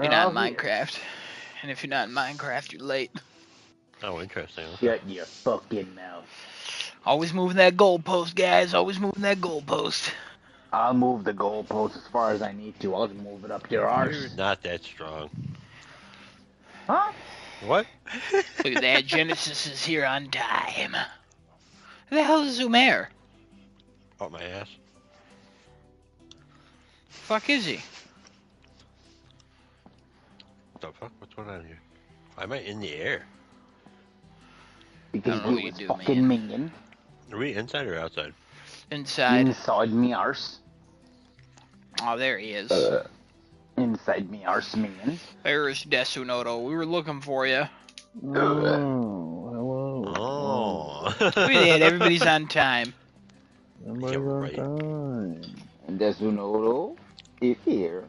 You're not in Minecraft. And if you're not in Minecraft, you're late. Oh, interesting. Shut your fucking mouth. Always moving that goalpost, guys. Always moving that goalpost. I'll move the goalpost as far as I need to. I'll just move it up your arse. You're not that strong. Huh? What? Look at that. Genesis is here on time. Who the hell is Zumair? Oh, my ass. Fuck is he? What the fuck? What's going on here? Why am I in the air? Because I don't know what you you was do, fucking man. minion. Are we inside or outside? Inside. Inside me arse. Oh, there he is. Inside me arse minion. There's Desunoto. We were looking for you. Oh, hello. Oh. Look at that. Everybody's on time. Everybody's Yeah, on right. time. And Desunoto is here.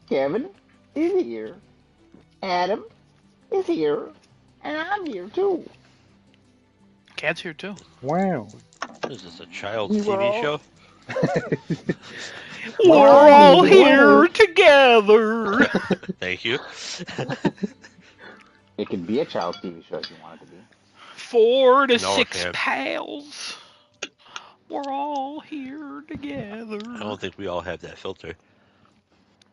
Kevin is here. Adam is here. And I'm here too. Cat's here too. Wow. What is this, a child's We were TV all- show? We're all here together. Thank you. It could be a child's TV show if you want it to be. 4 to No, it 6 can't. pals. We're all here together. I don't think we all have that filter.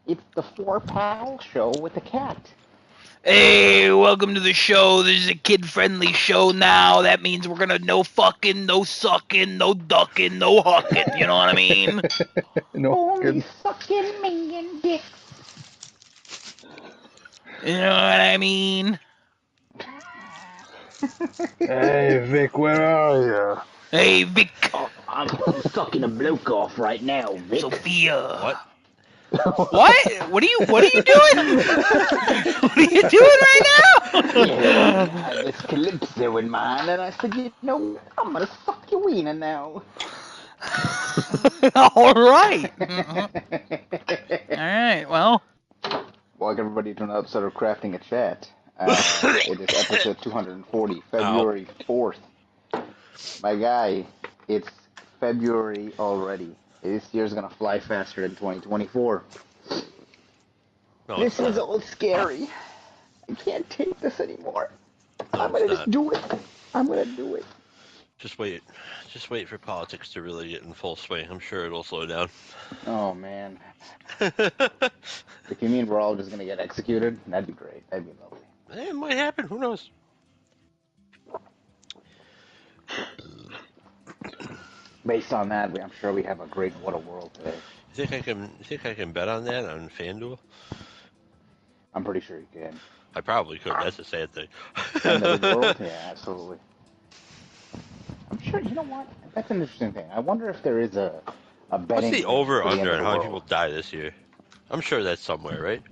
It's the 4 Pal Show with a cat. Hey, welcome to the show. This is a kid-friendly show now. That means we're gonna no fucking, no sucking, no ducking, no hucking. You know what I mean? No, Only good. sucking minion dicks. You know what I mean? Hey, Vic, where are you? Hey, Vic. Oh, I'm sucking a bloke off right now, Vic. Sophia. What? What? What are you doing? What are you doing right now? Yeah, I had this calypso in mind, and I said, you know, I'm gonna suck your wiener now. All right. All right. Well, Welcome everybody to another episode of Crafting a Chat. It is episode 240, February 4th. My guy, it's February already. This year's gonna fly faster than 2024. No, This it's is not. all scary. I can't take this anymore. No, I'm it's gonna just not. do it. I'm gonna do it. Just wait. Just wait for politics to really get in full swing. I'm sure it'll slow down. Oh man. If you mean we're all just gonna get executed, that'd be great. That'd be lovely. It might happen. Who knows? Based on that, I'm sure we have a great What a World today. You think I can bet on that on FanDuel? I'm pretty sure you can. I probably could. That's a sad thing. End of the world? Yeah, absolutely. I'm sure. You know what? That's an interesting thing. I wonder if there is a What's betting. the over for the end under of and the how many world. people die this year? I'm sure that's somewhere, right?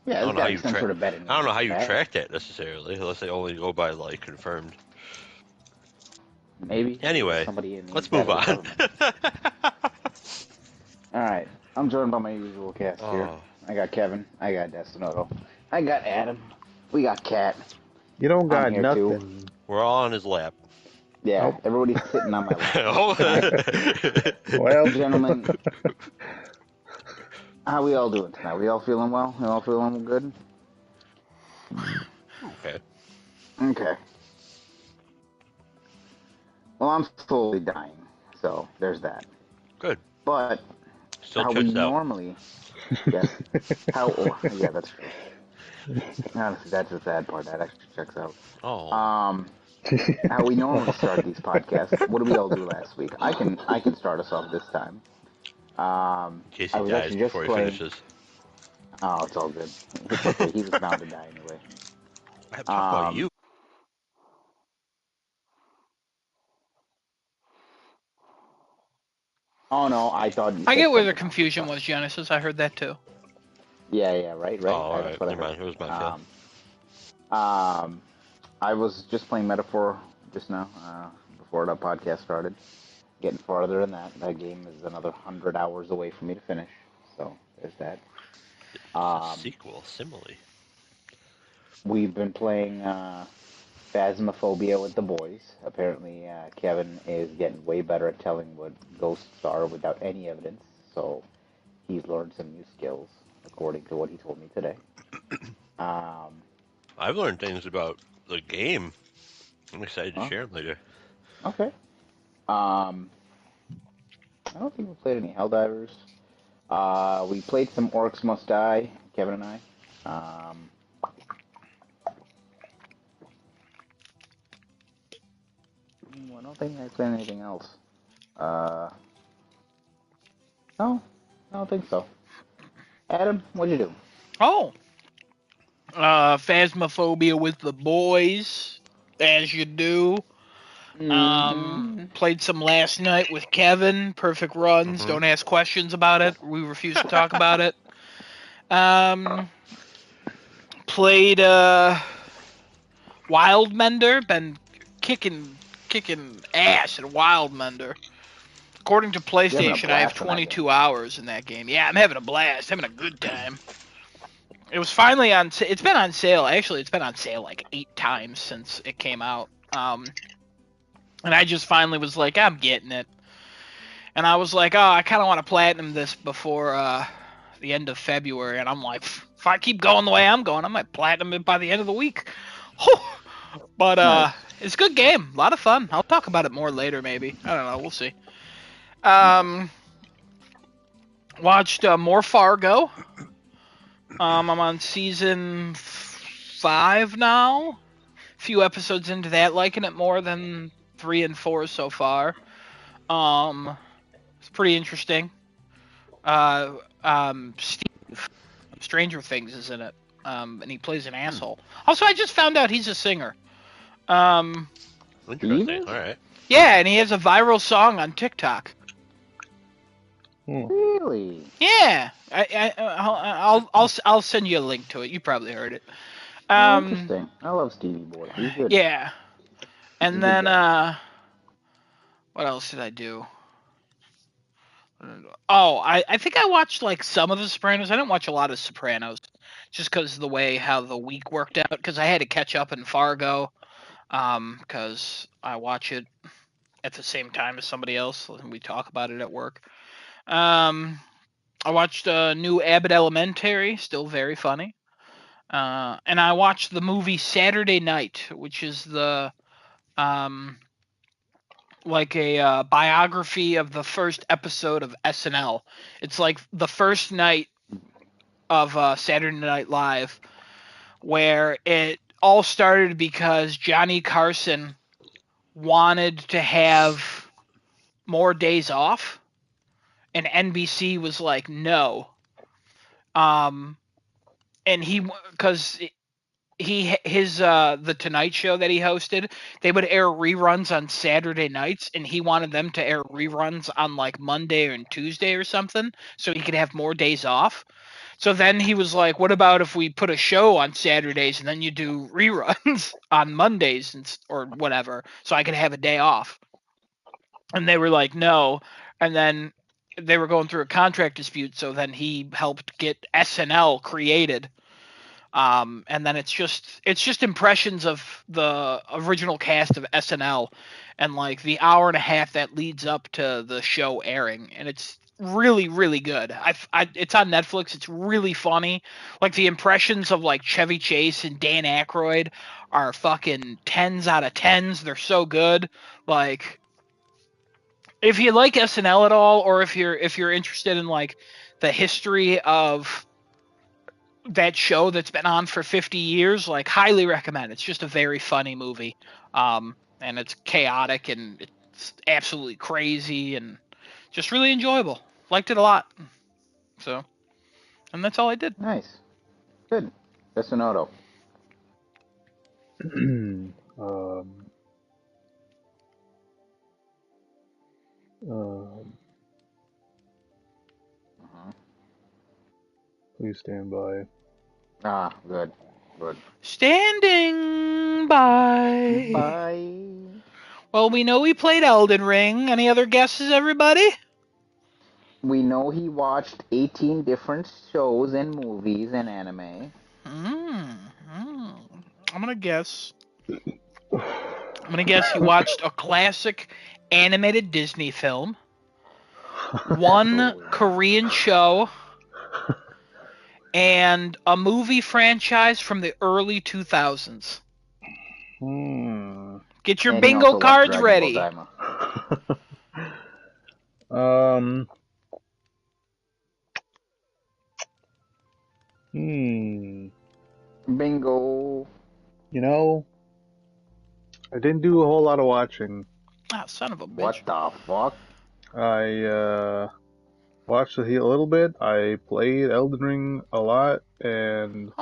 Yeah, I there's don't know got how to you be some track. sort of betting. I don't know how you That. track that necessarily, unless they only go by like confirmed. Maybe. Anyway, Somebody in the let's move inside on. of the government. All right, I'm joined by my usual cast here. Oh. I got Kevin. I got Destinoto. I got Adam. We got Kat. You don't got here, nothing. too. We're all on his lap. Yeah, Oh. everybody's sitting on my lap. Oh. Well, Gentlemen, how we all doing tonight? We all feeling well? We all feeling good? Okay. Okay. Well, I'm slowly dying, so there's that. Good. But Still how checks we out. normally, yes, yeah, that's true. Honestly, that's the sad part. That actually checks out. Oh. How we normally start these podcasts. What did we all do last week? I can start us off this time. In case I he was dies actually just before he playing. finishes. Oh, it's all good. It's okay. He was bound to die anyway. I'm talking about you. Oh no, I thought. You I said get where the something else. confusion was, Genesis. I heard that too. Yeah, right. Oh, all That's right. what I Never heard. mind. It was my fault. I was just playing Metaphor just now, before the podcast started. Getting farther in that. That game is another 100 hours away for me to finish. So there's that. It's a sequel, simile. We've been playing Phasmophobia with the boys. Apparently, Kevin is getting way better at telling what ghosts are without any evidence. So he's learned some new skills. according to what he told me today. I've learned things about the game. I'm excited to Huh? share them later. Okay. I don't think we played any Helldivers. We played some Orcs Must Die, Kevin and I. I don't think I played anything else. No, I don't think so. Adam, what'd you do? Oh, Phasmophobia with the boys, as you do. Played some last night with Kevin. Perfect runs. Mhm. Don't ask questions about it. We refuse to talk about it. Played Wildmender. Been kicking ass at Wildmender. According to PlayStation, I have blast in that 22 hours in that game. Yeah, I'm having a blast. Having a good time. It was finally on. It's been on sale. Actually, it's been on sale like 8 times since it came out. And I just finally was like, I'm getting it. And I was like, oh, I kind of want to platinum this before the end of February. And I'm like, if I keep going the way I'm going, I might platinum it by the end of the week. But Nice. it's a good game. A lot of fun. I'll talk about it more later, maybe. I don't know. We'll see. Watched more Fargo. I'm on season 5 now. A few episodes into that, liking it more than 3 and 4 so far. It's pretty interesting. Steve, Stranger Things is in it, and he plays an asshole. Also, I just found out he's a singer. Interesting. All right. Yeah, and he has a viral song on TikTok. Really? Yeah, I'll send you a link to it. You probably heard it. Interesting. I love Stevie Boy. He's good. Yeah, and He's a then good what else did I do? Oh, I think I watched like some of The Sopranos. I didn't watch a lot of Sopranos, just because of the way how the week worked out. Because I had to catch up in Fargo, because I watch it at the same time as somebody else, and we talk about it at work. I watched a new Abbott Elementary, still very funny. And I watched the movie Saturday Night, which is the like a biography of the first episode of SNL. It's like the first night of Saturday Night Live, where it all started because Johnny Carson wanted to have more days off, and NBC was like, no. And because the Tonight Show that he hosted, they would air reruns on Saturday nights, and he wanted them to air reruns on like Monday and Tuesday or something, so he could have more days off. So then he was like, "What about if we put a show on Saturdays and then you do reruns on Mondays or whatever, so I could have a day off?" And they were like, "No." And then they were going through a contract dispute, so then he helped get SNL created. And then it's just impressions of the original cast of SNL, and like the hour and a half that leads up to the show airing, and it's really really good. It's on Netflix. It's really funny. Like the impressions of like Chevy Chase and Dan Aykroyd are fucking 10s out of 10s. They're so good. Like if you like SNL at all, or if you're interested in like the history of that show that's been on for 50 years, like highly recommend. It's just a very funny movie. And it's chaotic and it's absolutely crazy and just really enjoyable. Liked it a lot. So, and that's all I did. Nice. Good. That's an auto. um, please stand by. Ah, good. Good. Standing by. Bye. Well, we know we played Elden Ring. Any other guesses, everybody? We know he watched 18 different shows and movies and anime. I'm gonna guess. He watched a classic animated Disney film, one Absolutely. Korean show, and a movie franchise from the early 2000s. Get your And he bingo also loved cards Dragon ready. Ball Um. Bingo. You know, I didn't do a whole lot of watching. Ah, son of a bitch. What the fuck? I watched a little bit. I played Elden Ring a lot, and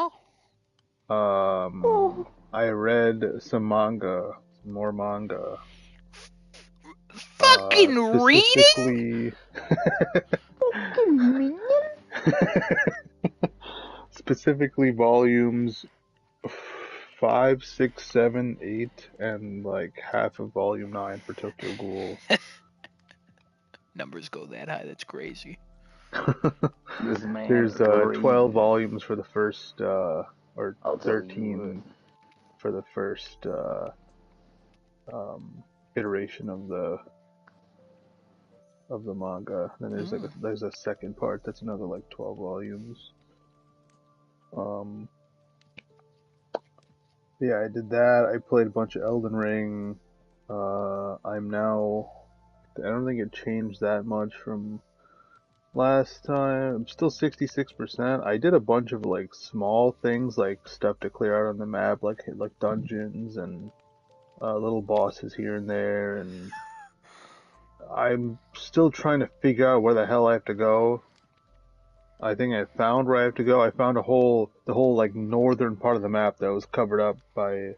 Oh, I read some manga, some more manga. fucking reading? Specifically, Fucking minion? specifically volumes 5, 6, 7, 8, and like half of volume 9 for Tokyo Ghoul. Numbers go that high. That's crazy. This man There's is reading. 12 volumes for the first, or I'll tell you 13 for the first iteration of the manga. Then there's there's a second part that's another like 12 volumes. Yeah, I did that. I played a bunch of Elden Ring. I'm now. I don't think it changed that much from last time. I'm still 66%. I did a bunch of like small things, like stuff to clear out on the map, like dungeons and little bosses here and there, and I'm still trying to figure out where the hell I have to go. I think I found where I have to go. I found the whole like northern part of the map that was covered up by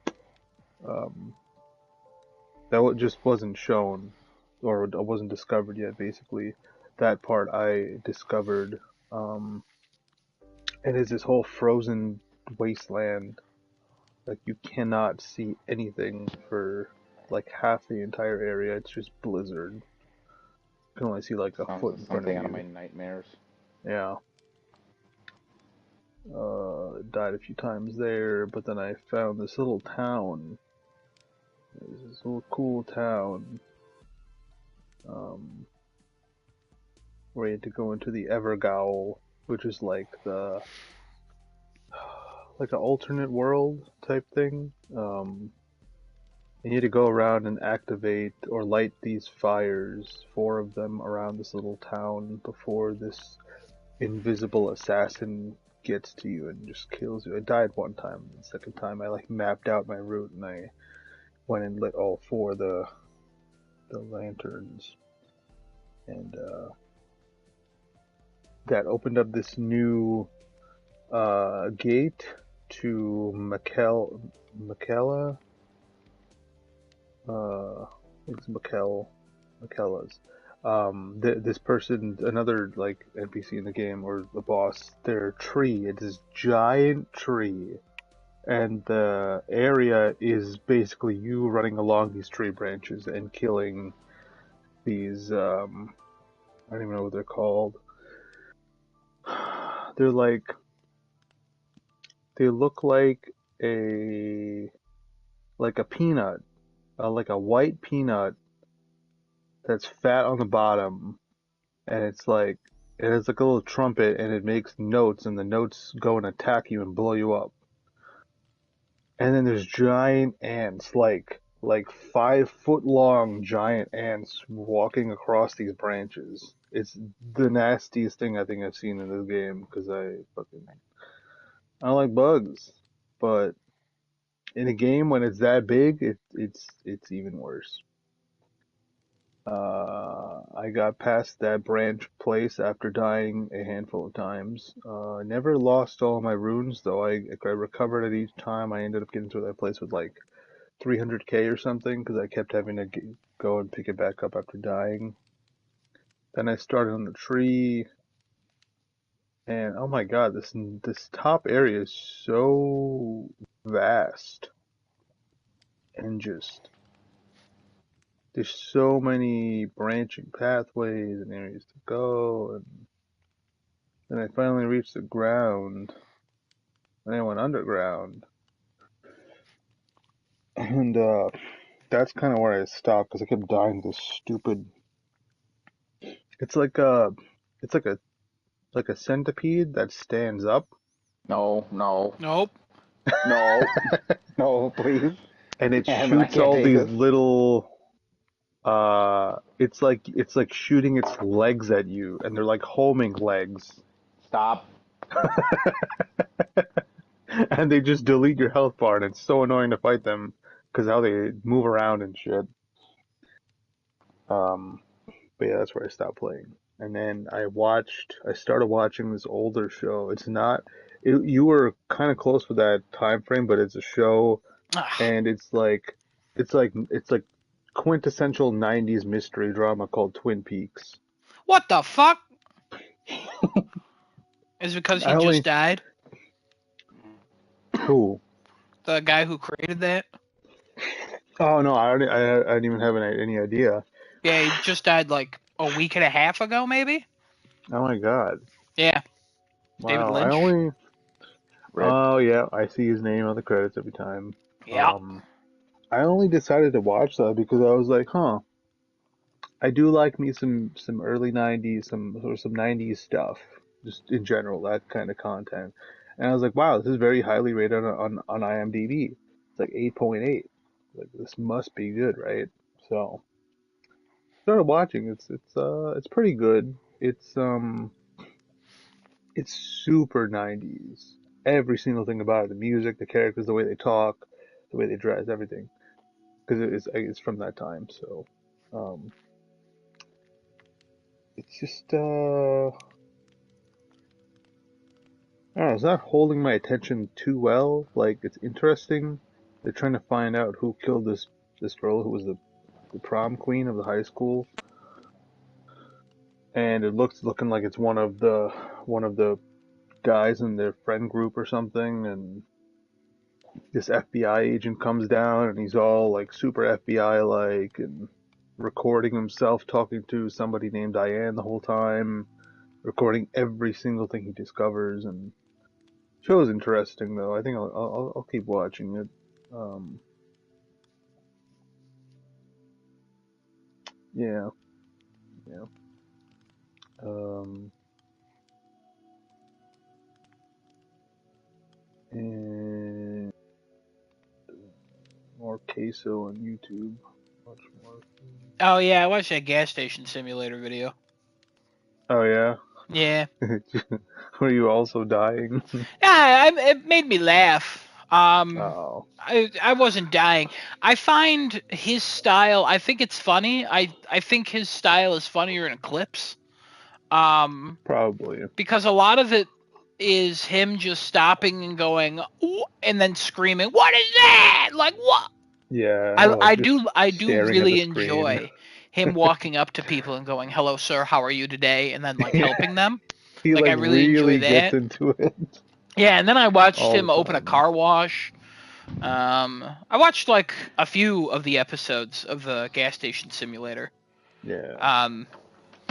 that just wasn't shown or wasn't discovered yet. Basically, that part I discovered. It is this whole frozen wasteland. Like you cannot see anything for like half the entire area. It's just blizzard. You can only see like a foot in front of something out of you. my nightmares. Yeah. Died a few times there, but then I found this little town. There's this little cool town. Where you had to go into the Evergaol, which is like an alternate world type thing. And you had to go around and activate or light these fires, 4 of them around this little town before this invisible assassin gets to you and just kills you. I died one time. The second time I like mapped out my route and I went and lit all 4 of the lanterns. And that opened up this new gate to Makella. It's Makella's. This person, another like NPC in the game or the boss, their tree. It's this giant tree, and the area is basically you running along these tree branches and killing these. I don't even know what they're called. They're like. They look like a peanut, like a white peanut that's fat on the bottom, and it has like a little trumpet, and it makes notes, and the notes go and attack you and blow you up. And then there's giant ants, like 5 foot long giant ants walking across these branches. It's the nastiest thing I think I've seen in this game because I don't like bugs, but in a game when it's that big, it's even worse. I got past that branch place after dying a handful of times. I never lost all my runes, though I recovered it each time. I ended up getting to that place with like 300k or something because I kept having to go and pick it back up after dying. Then I started on the tree, and oh my god, this top area is so vast and just there's so many branching pathways and areas to go, and then I finally reached the ground, and I went underground, and that's kind of where I stopped because I kept dying to this stupid. It's like a centipede that stands up, No, no, Nope. no, no, please. And it Damn it, I shoots can't all take these this. little it's like shooting its legs at you, and they're like homing legs. Stop. And they just delete your health bar, and it's so annoying to fight them because how they move around and shit. Um, but yeah, that's where I stopped playing. And then I started watching this older show. You were kind of close with that time frame, but it's a show, Ugh. and it's like quintessential 90s mystery drama called Twin Peaks. What the fuck? Is it because I he just only died? Who? The guy who created that? Oh no, I didn't even have any idea. Yeah, he just died like a week and a half ago, maybe? Oh my God. Yeah, David Wow. Lynch. Rip. Oh yeah, I see his name on the credits every time. Yeah. I only decided to watch that because I was like, huh, I do like me some early 90s, some 90s stuff, just in general, that kind of content. And I was like, wow, this is very highly rated on IMDb. It's like 8.8. Like this must be good, right? So started watching. It's pretty good. It's super 90s. Every single thing about it, the music, the characters, the way they talk, the way they dress, everything. Because it's from that time. So um, it's just I don't know. It's not holding my attention too well. Like it's interesting. They're trying to find out who killed this girl who was the prom queen of the high school, and it looking like it's one of the guys in their friend group or something, and this FBI agent comes down and he's all like super FBI like and recording himself talking to somebody named Diane the whole time, recording every single thing he discovers. And show's interesting though. I think I'll keep watching it. Um, yeah, yeah. Um, and more queso on YouTube. Much more. Oh, yeah, I watched that gas station simulator video. Oh yeah. Yeah. Were you also dying? Yeah, it made me laugh. Oh, I wasn't dying. I find his style, I think it's funny. I think his style is funnier in Eclipse. Um, probably. because a lot of it is him just stopping and going, "Ooh," and then screaming, "What is that?" Like, what? Yeah, I, or I just do I do staring at the really screen. enjoy him walking up to people and going, "Hello, sir. How are you today?" and then like helping them. He Like I like really enjoy really gets that. into it Yeah, and then I watched all him the open a time. car wash. I watched like a few of the episodes of the gas station simulator. Yeah. Um,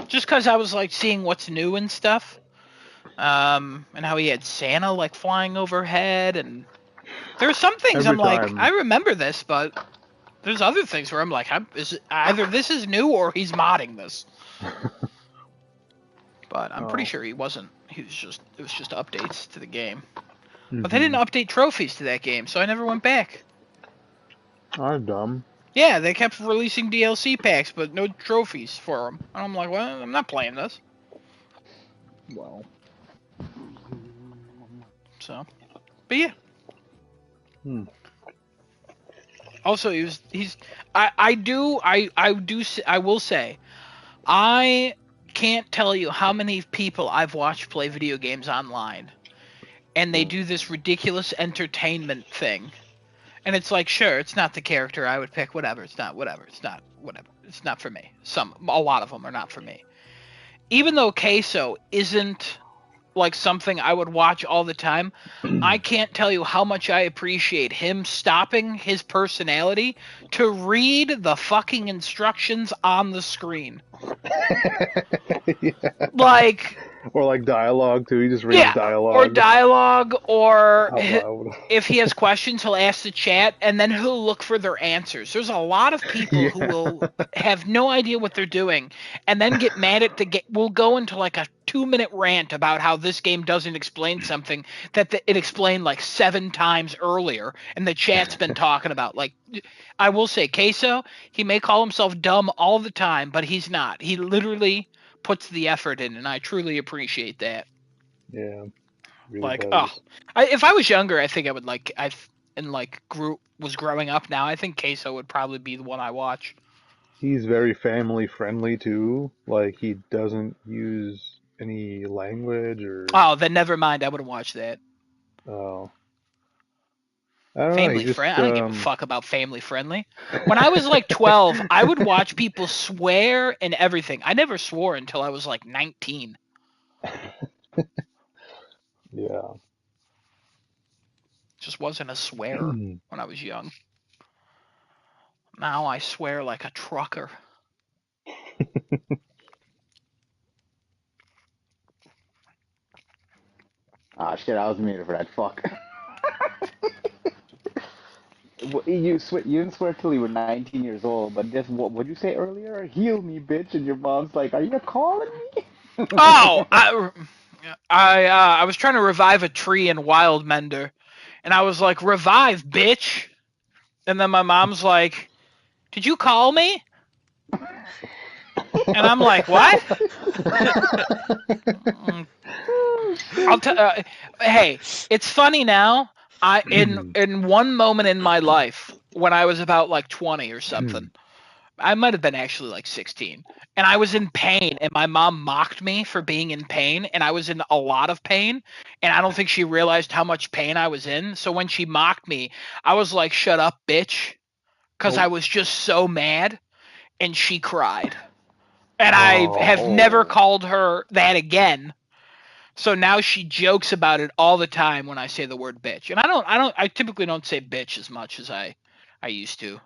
just because I was like seeing what's new and stuff. And how he had Santa like flying overhead, and there are some things I'm Every like, I time. remember this, but there's other things where I'm like, either this is new or he's modding this. But I'm pretty Oh. sure he wasn't. It was just updates to the game. But they Mm-hmm. didn't update trophies to that game, so I never went back. I'm dumb. Yeah, they kept releasing DLC packs, but no trophies for them. And I'm like, well, I'm not playing this. Well. So, but yeah. Hmm. Also, I will say, I can't tell you how many people I've watched play video games online, and they do this ridiculous entertainment thing. And it's like, sure, it's not the character I would pick, whatever. It's not whatever. It's not whatever. It's not for me. A lot of them are not for me. Even though Queso isn't like something I would watch all the time, I can't tell you how much I appreciate him stopping his personality to read the fucking instructions on the screen. Yeah. Like, Or like dialogue too. He just reads Yeah, dialogue or dialogue, or out loud. if he has questions, he'll ask the chat, and then he'll look for their answers. There's a lot of people who Yeah. will have no idea what they're doing, and then get mad at the game. We'll go into like a 2-minute rant about how this game doesn't explain something that it explained like 7 times earlier, and the chat's been talking about. Like, I will say, Queso, he may call himself dumb all the time, but he's not. He literally puts the effort in, and I truly appreciate that. Yeah. Really Like, does. if I was younger, I think I would like was growing up now. I think Queso would probably be the one I watch. He's very family friendly too. Like he doesn't use any language or Oh, then never mind. I wouldn't watch that. oh. I don't know, he Family just friend. I don't give a fuck about family friendly. When I was like 12, I would watch people swear and everything. I never swore until I was like 19. yeah. Just wasn't a swearer when I was young. Now I swear like a trucker. Ah, shit, I was muted for that. Fuck. You didn't swear till you were 19 years old, but just what'd you say earlier? Heal me, bitch, and your mom's like, "Are you calling me?" Oh, I was trying to revive a tree in Wild Mender, and I was like, "Revive, bitch!" And then my mom's like, "Did you call me?" And I'm like, "What?" Hey, it's funny now. In one moment in my life when I was about like 20 or something, I might have been actually like 16, and I was in pain, and my mom mocked me for being in pain, and I was in a lot of pain, and I don't think she realized how much pain I was in. So when she mocked me, I was like, "Shut up, bitch," because I was just so mad, and she cried. And I have never called her that again. So now she jokes about it all the time when I say the word bitch. And I typically don't say bitch as much as I used to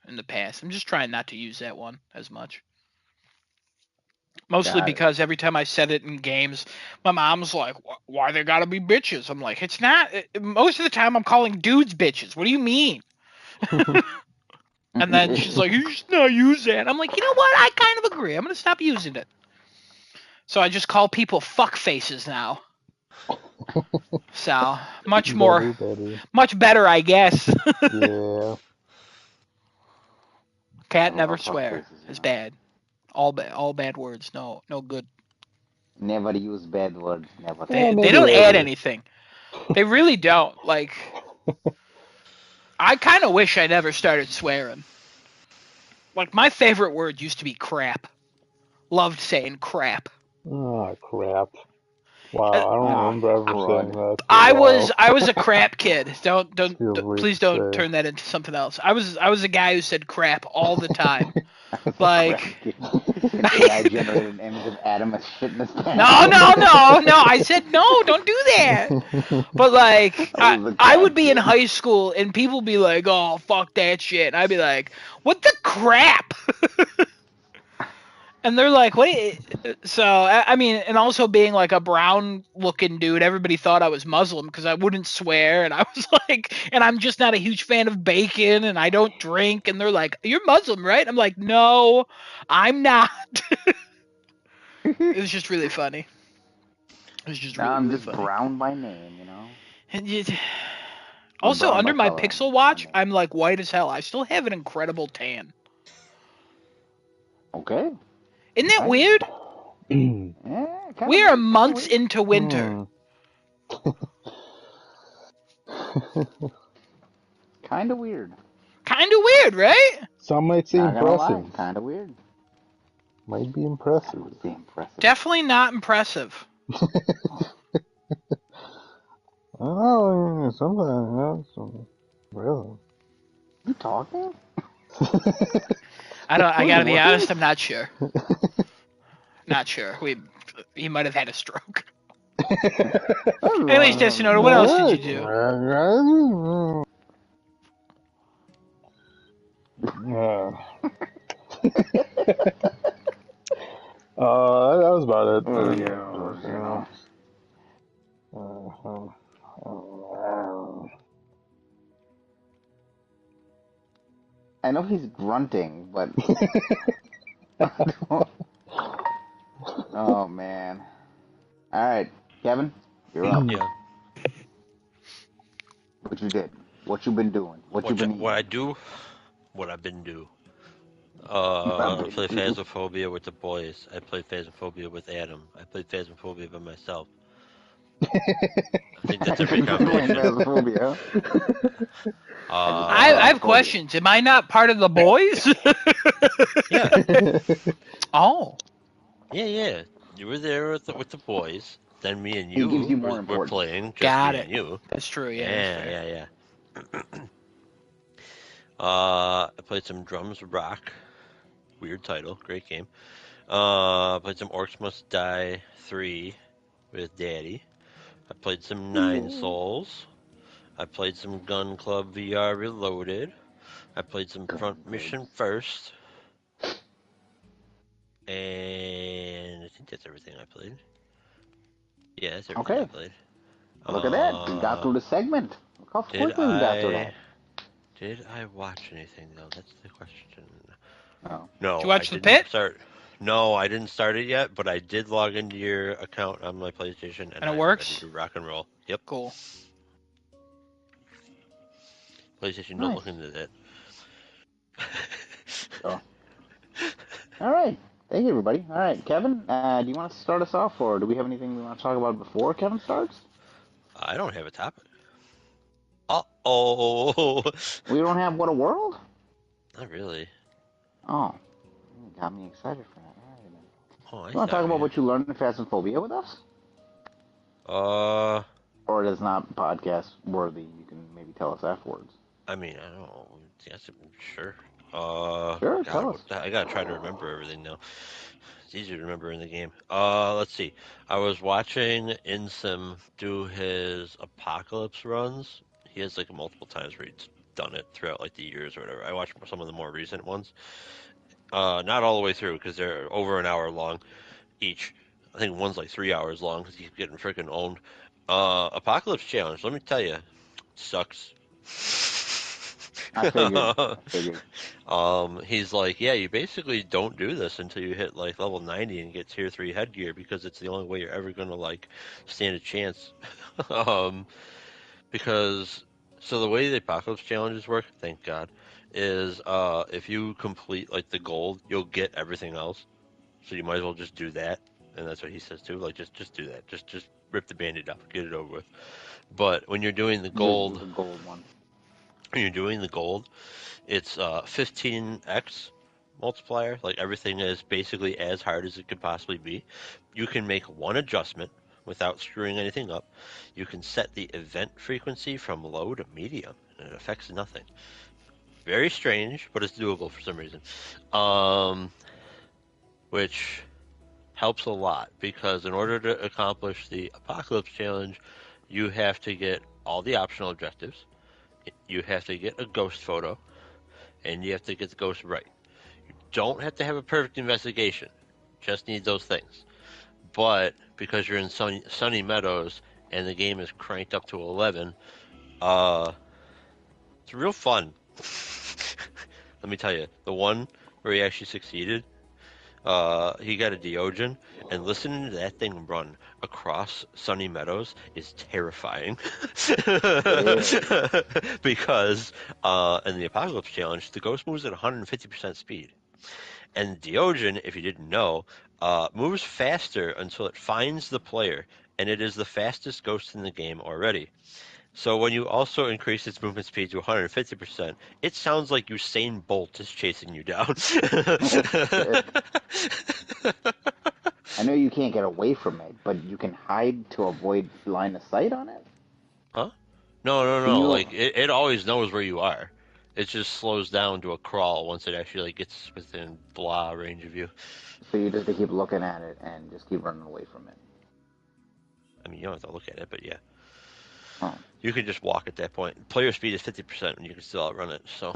in the past. I'm just trying not to use that one as much. Mostly Got it. because every time I said it in games, my mom's like, "Why they gotta be bitches?" I'm like, "It's not." Most of the time, I'm calling dudes bitches. What do you mean? And then she's like, "You should not use that." I'm like, "You know what? I kind of agree. I'm gonna stop using it." So I just call people fuck faces now. So much better, I guess. Yeah. Cat I never love fuck swear. faces, It's bad. All bad words. No good. Never use bad words. Never. They maybe don't add later. anything. They really don't. Like, I kind of wish I never started swearing. Like, my favorite word used to be crap. Loved saying crap. Oh crap. Wow, I don't Ah, remember ever saying crud. that for I a while. was a crap kid. Feels weird Please to don't say. turn that into something else. I was a guy who said crap all the time. That's a Like, crap kid. AI generated image of Adam as shitting his pants. no. I said no, don't do that. But like, I was a I crap would be in kid. high school and people be like, "Oh, fuck that shit," and I'd be like, "What the crap?" And they're like, "What?" So I mean, and also being like a brown-looking dude, everybody thought I was Muslim because I wouldn't swear, and I was like, and I'm just not a huge fan of bacon, and I don't drink, and they're like, "You're Muslim, right?" I'm like, "No, I'm not." It was just really funny. It was just Now really I'm really just funny. brown by name, you know? And Or also brown by under my color, Pixel by Watch, name. I'm like white as hell. I still have an incredible tan. Okay. Isn't that Nice. weird? Yeah, kind We of are weird. months into winter. Kind of weird. Kind of weird, right? Some might say Not gonna lie. impressive. Kind of weird. Might be I impressive. would say impressive. Definitely not impressive. Oh, sometimes. Really? You talking? I gotta be What? honest. I'm not sure. Not sure. He might have had a stroke. Anyways, Destinoda, what else did you do? Yeah. That was about it. Oh, yeah, I know he's grunting, but oh man. All right, Kevin, you're up. Yeah. What you did? What you been doing? What you been What I eating? do, what I've been do. I've I been play do. Phasmophobia with the boys. I play Phasmophobia with Adam. I play Phasmophobia by myself. I think that's every I've been playing combination. Phasmophobia. I just got I have Phasmophobia. questions. Am I not part of the boys? Yeah, Oh, yeah. You were there with the boys. Then me and He gives you you more were importance. playing, just got me it. and you. That's true. Yeah, that's fair. Yeah. I played some Drums Rock. Weird title, great game. Played some Orcs Must Die 3 with Daddy. I played some Nine Souls. I played some Gun Club VR Reloaded. I played some Front Mission First. And I think that's everything I played. Yeah, that's everything I Okay, played. look at that. We got through the segment. Look how Did quickly we got through I that. did I watch anything though? That's the question. Oh, Did you No, I watch The didn't Pit? start. No, I didn't start it yet, but I did log into your account on my PlayStation, and And it I am ready works? to rock and roll. Yep, Cool. PlayStation, don't nice. look into that. Oh. All right. Thank you, everybody. All right, Kevin, do you want to start us off, or do we have anything we want to talk about before Kevin starts? I don't have a topic. Uh-oh. We don't have What a World? Not really. Oh, you got me excited for that. All right, then. Oh, I You want to talk thought we about had. what you learned in Phasmophobia with us? Uh, Or it is not podcast worthy. You can maybe tell us afterwards. I mean, I don't know. Yes, sure. Sure, tell God, us. I gotta try to remember everything now. It's easier to remember in the game. Let's see. I was watching Insim do his apocalypse runs. He has like multiple times where he's done it throughout like the years or whatever. I watched some of the more recent ones. Not all the way through because they're over an hour long each. I think one's like 3 hours long because he's getting freaking owned. Apocalypse Challenge. Let me tell you, sucks. I figured. I figured. He's like, yeah, you basically don't do this until you hit like level 90 and get tier 3 headgear because it's the only way you're ever gonna like stand a chance. um, because so the way the apocalypse challenges work, thank God, is if you complete like the gold, you'll get everything else. So you might as well just do that, and that's what he says too. Like just do that. Just rip the band-aid off, get it over with. But when you're doing the gold, The gold one. it's 15x multiplier. Like everything is basically as hard as it could possibly be. You can make one adjustment without screwing anything up. You can set the event frequency from low to medium, and it affects nothing. Very strange, but it's doable for some reason. Which helps a lot because in order to accomplish the Apocalypse Challenge, you have to get all the optional objectives. You have to get a ghost photo, and you have to get the ghost right. You don't have to have a perfect investigation, just need those things. But because you're in sunny meadows and the game is cranked up to 11, it's real fun. Let me tell you, the one where he actually succeeded, he got a Deogen, and listening to that thing run across sunny meadows is terrifying. Because in the Apocalypse Challenge, the ghost moves at 150% speed. And Deogen, if you didn't know, moves faster until it finds the player, and it is the fastest ghost in the game already. So when you also increase its movement speed to 150%, it sounds like Usain Bolt is chasing you down. I know you can't get away from it, but you can hide to avoid line of sight on it? Huh? No. Can you? Like it always knows where you are. It just slows down to a crawl once it actually like, gets within blah range of you. So you just have to keep looking at it and just keep running away from it. I mean, you don't have to look at it, but yeah. Oh. You can just walk at that point. Player speed is 50%, and you can still outrun it. So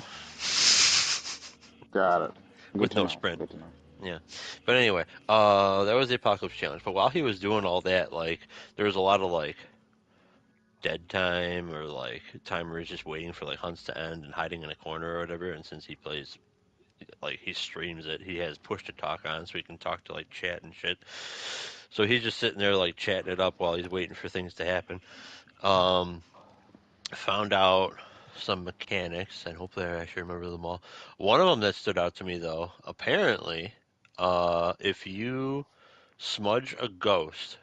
Got it. Good with to no know. sprint. Good to know. Yeah. But anyway, that was the Apocalypse Challenge. But while he was doing all that, like, there was a lot of, like, dead time or, like, time where he's just waiting for, like, hunts to end and hiding in a corner or whatever. And since he plays, like, he streams it, he has push to talk on so he can talk to, like, chat and shit. So he's just sitting there, like, chatting it up while he's waiting for things to happen. Found out some mechanics, and hopefully I actually remember them all. One of them that stood out to me, though, apparently, if you smudge a ghost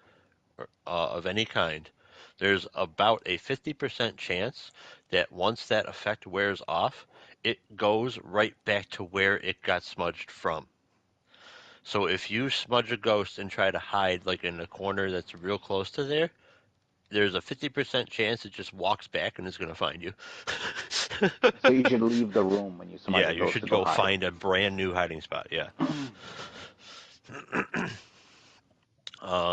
of any kind, there's about a 50% chance that once that effect wears off, it goes right back to where it got smudged from. So if you smudge a ghost and try to hide like in a corner that's real close to there, there's a 50% chance it just walks back and is going to find you. So you should leave the room when you smudge Yeah, a you ghost to should go go hide. find a brand new hiding spot. Yeah.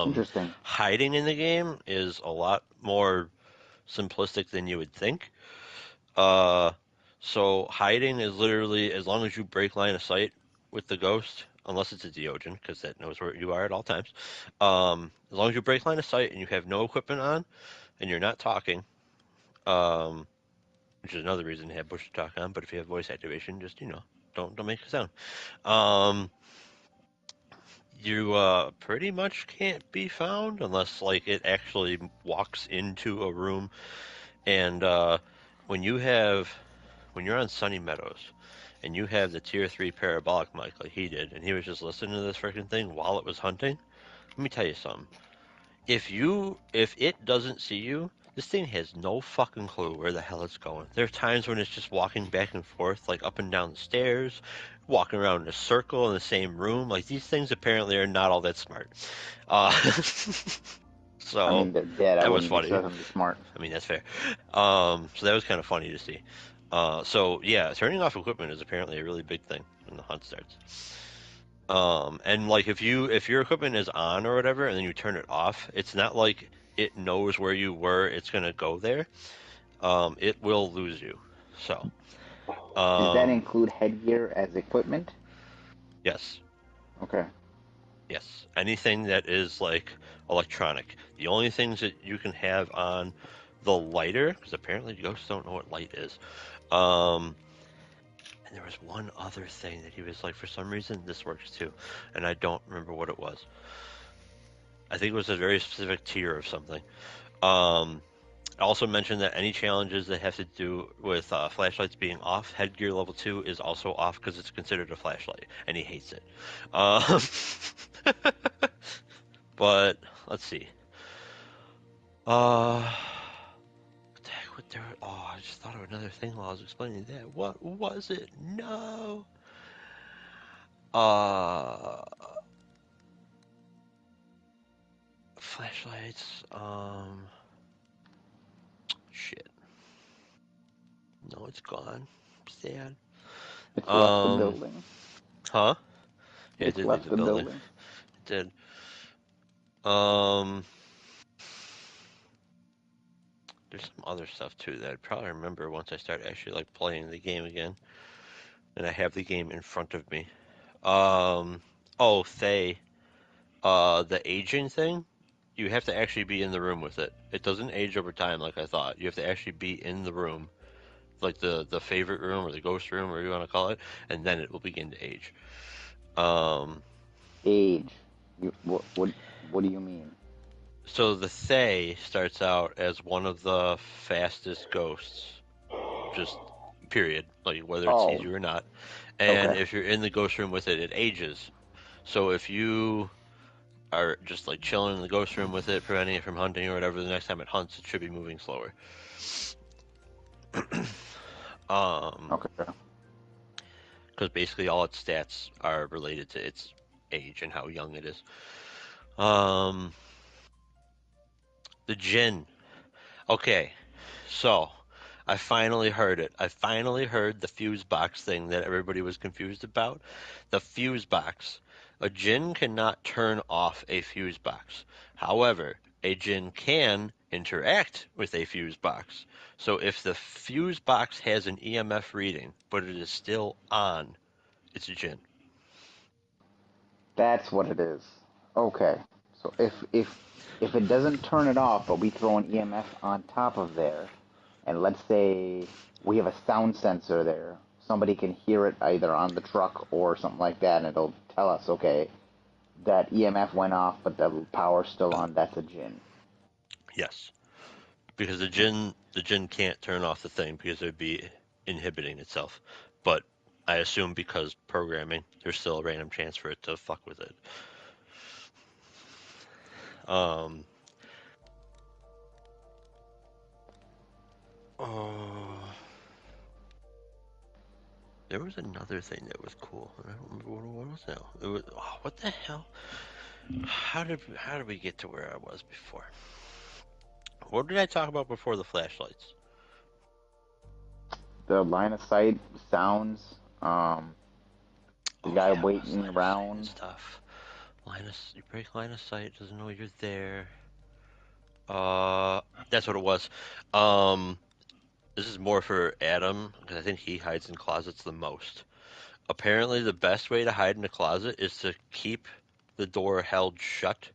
Interesting. Hiding in the game is a lot more simplistic than you would think. So hiding is literally as long as you break line of sight with the ghost, unless it's a Deogen, because that knows where you are at all times. As long as you break line of sight and you have no equipment on and you're not talking, which is another reason to have push to talk on. But if you have voice activation, just don't make a sound. You pretty much can't be found unless like it actually walks into a room. And when you have when you're on Sunny Meadows and you have the tier 3 parabolic mic like he did, and he was just listening to this freaking thing while it was hunting, let me tell you something. If it doesn't see you, this thing has no fucking clue where the hell it's going. There are times when it's just walking back and forth, like up and down the stairs, walking around in a circle in the same room. Like these things apparently are not all that smart. Uh, I so mean, they're dead. I that was wouldn't funny. expect them to be smart. I mean, that's fair. So that was kind of funny to see. So yeah, turning off equipment is apparently a really big thing when the hunt starts. And like if your equipment is on or whatever, and then you turn it off, it's not like it knows where you were. It's gonna go there. It will lose you. So, Does that include headgear as equipment? yes, Okay. yes. Anything that is like electronic. The only things that you can have on the lighter, because apparently ghosts don't know what light is. And there was one other thing that he was like, for some reason this works too, and I don't remember what it was. I think it was a very specific tier of something. I also mentioned that any challenges that have to do with flashlights being off, headgear level 2 is also off because it's considered a flashlight, and he hates it. But let's see. What the heck? What there? Oh, I just thought of another thing while I was explaining that. What was it? No. Flashlights. Shit. No, it's gone. Sad. It's left the Um, building. huh? Yeah, it It's did leave left the the building. building. It did. Um, there's some other stuff too that I'd probably remember once I start actually like playing the game again, and I have the game in front of me. Oh, Thay, the aging thing, you have to actually be in the room with it. It doesn't age over time like I thought. You have to actually be in the room, like the favorite room or the ghost room, or you want to call it, and then it will begin to age. Um, Age. What do you mean? so the Thay starts out as one of the fastest ghosts, just period, like whether it sees Oh, you or not. And okay. if you're in the ghost room with it, it ages. So if you are just like chilling in the ghost room with it, preventing it from hunting or whatever, the next time it hunts, it should be moving slower. Okay. Because basically all its stats are related to its age and how young it is. Um, the Jinn. Okay, so I finally heard it. I finally heard the fuse box thing that everybody was confused about. The fuse box. A Jinn cannot turn off a fuse box. However, a Jinn can interact with a fuse box. So if the fuse box has an EMF reading, but it is still on, it's a Jinn. That's what it is. Okay. So if it doesn't turn it off, but we throw an EMF on top of there, and let's say we have a sound sensor there, somebody can hear it either on the truck or something like that, and it'll tell us, okay, that EMF went off, but the power's still on. That's a Jinn. Yes, because the Jinn can't turn off the thing because it would be inhibiting itself. But I assume because programming, there's still a random chance for it to fuck with it. There was another thing that was cool. I don't remember what it was now. It was what the hell? How did we get to where I was before? What did I talk about before the flashlights? The line of sight sounds. The guy Yeah, waiting line of sight and around. stuff. You break line of sight, doesn't know you're there. That's what it was. This is more for Adam because I think he hides in closets the most. Apparently, the best way to hide in a closet is to keep the door held shut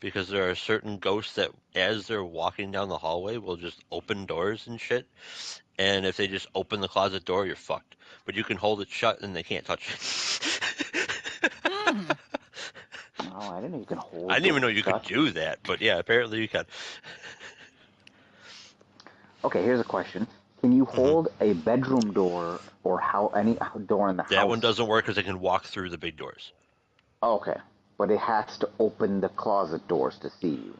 because there are certain ghosts that, as they're walking down the hallway, will just open doors and shit. And if they just open the closet door, you're fucked. But you can hold it shut and they can't touch it. Oh, I didn't know you can I hold didn't even know doors you could shut. do that, but yeah, apparently you can. Okay, here's a question. Can you Hmm. hold a bedroom door or any door in the That one house? doesn't work because they can walk through the big doors. Okay, but it has to open the closet doors to see you.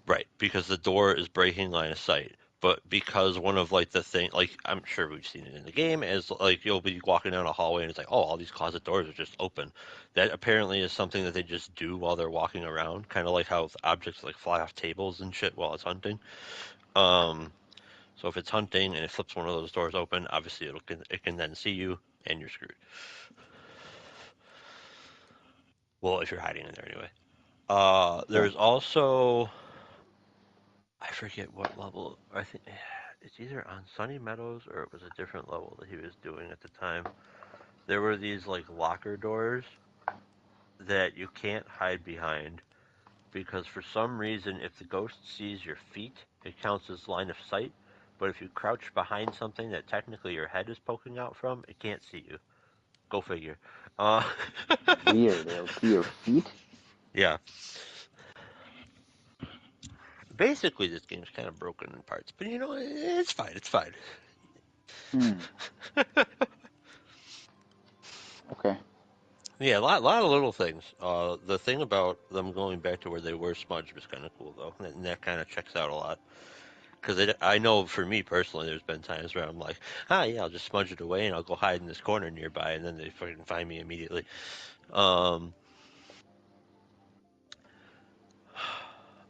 Right, because the door is breaking line of sight. But because one of like the thing, like I'm sure we've seen it in the game, is like you'll be walking down a hallway and it's like, oh, all these closet doors are just open. That apparently is something that they just do while they're walking around, kind of like how objects like fly off tables and shit while it's hunting. So if it's hunting and it flips one of those doors open, obviously it can then see you and you're screwed. Well, if you're hiding in there anyway. Okay. There's also I forget what level. I think it's either on Sunny Meadows or it was a different level that he was doing at the time. There were these like locker doors that you can't hide behind because for some reason, if the ghost sees your feet, it counts as line of sight. But if you crouch behind something that technically your head is poking out from, it can't see you. Go figure. Uh, Weird. It'll see your feet. yeah. Basically, this game's kind of broken in parts, but you know, it's fine. It's fine. Hmm. Okay. Yeah, lot of little things. The thing about them going back to where they were smudged was kind of cool, though, and that kind of checks out a lot. Because I know for me personally, there's been times where I'm like, yeah, I'll just smudge it away and I'll go hide in this corner nearby, and then they fucking find me immediately. Um,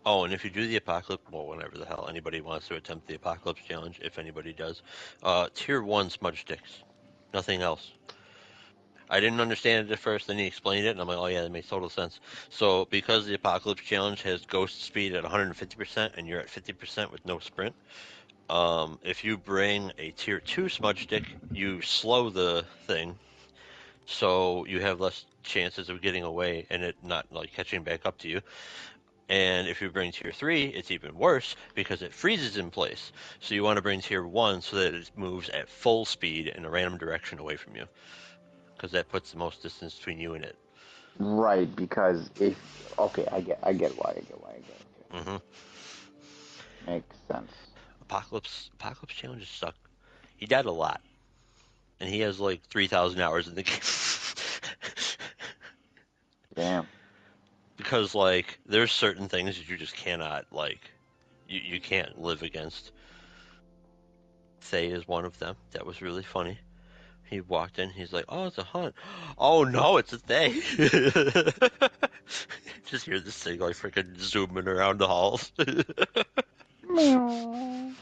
oh, and if you do the apocalypse, well, whenever the hell anybody wants to attempt the apocalypse challenge, if anybody does, tier 1 smudge sticks, nothing else. I didn't understand it at first, then he explained it, and I'm like, oh yeah, that makes total sense. So, because the Apocalypse Challenge has ghost speed at 150% and you're at 50% with no sprint, if you bring a tier 2 smudge stick, you slow the thing, so you have less chances of getting away and it not like catching back up to you. And if you bring tier 3, it's even worse because it freezes in place. So you want to bring tier 1 so that it moves at full speed in a random direction away from you, because that puts the most distance between you and it. Right, because if okay, I get why. Okay, Hmm. makes sense. Apocalypse challenges suck. He died a lot, and he has like 3,000 hours in the game. Damn. Because like there's certain things that you just cannot like you can't live against. Thay is one of them. That was really funny. He walked in, he's like, "Oh, it's a hunt." Oh no, it's a Thay. Just hear this thing like freaking zooming around the halls. Meow.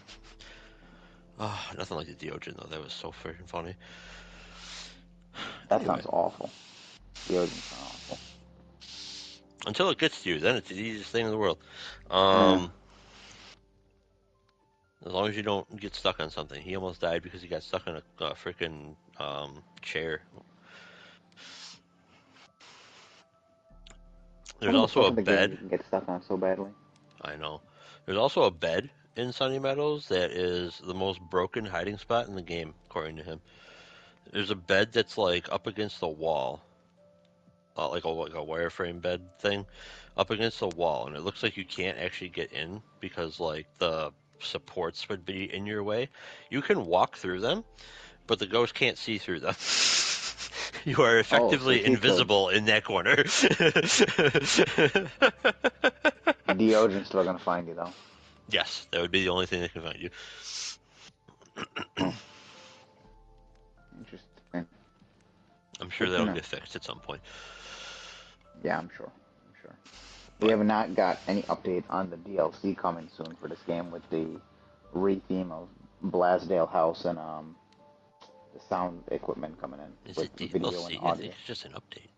Oh, nothing like the Deogen though. That was so freaking funny. That Anyway, sounds awful. Deogen sounds awful. until it gets to you, then it's the easiest thing in the world. Yeah. As long as you don't get stuck on something. He almost died because he got stuck on a freaking chair. There's many also stuff a in the game bed. you can get stuck on so badly? I know. There's also a bed in Sunny Meadows that is the most broken hiding spot in the game, according to him. There's a bed that's like up against the wall, like a wireframe bed thing, up against the wall, and it looks like you can't actually get in because like the supports would be in your way. You can walk through them, but the ghost can't see through them. You are Oh, so effectively cheat codes. invisible in that corner. The Ojin's still gonna find you though. Yes, that would be the only thing that can find you. Oh, interesting. I'm sure Good to that'll know. get fixed at some point. Yeah, I'm sure. I'm sure. We But have not got any update on the DLC coming soon for this game with the re-theme of Blasdale House and the sound equipment coming in is with it video and DLC? I think audio. it's just an update.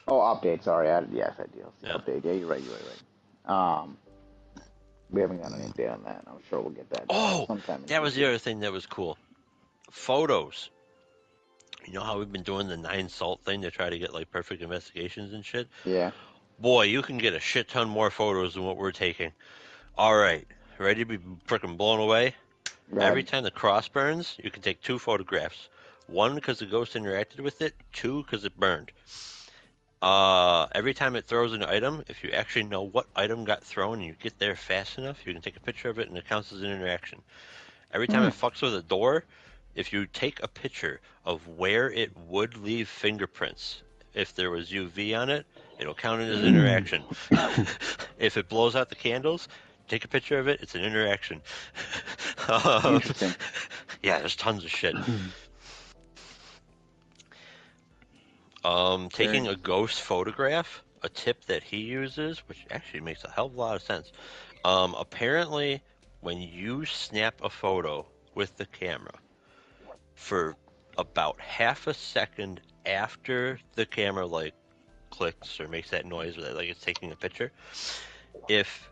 Oh, update. Sorry, yes, I DLC Yeah. update. Yeah, you're right. You're right. We haven't got any update on that. I'm sure we'll get that Oh, sometime in the that was the future. other thing that was cool. Photos. You know how we've been doing the 9 salt thing to try to get like perfect investigations and shit? Yeah. Boy, you can get a shit ton more photos than what we're taking. All right, ready to be freaking blown away? Go Every ahead. time the cross burns, you can take 2 photographs. 1 because the ghost interacted with it, 2 because it burned. Every time it throws an item, if you actually know what item got thrown and you get there fast enough, you can take a picture of it and it counts as an interaction. Every time Hmm. it fucks with a door, if you take a picture of where it would leave fingerprints, if there was UV on it, it'll count it as an interaction. If it blows out the candles, take a picture of it, it's an interaction. Interesting. Yeah, there's tons of shit. Very Taking a interesting. ghost photograph, a tip that he uses, which actually makes a hell of a lot of sense. Apparently, when you snap a photo with the camera, for about half a second after the camera like clicks or makes that noise or like it's taking a picture, if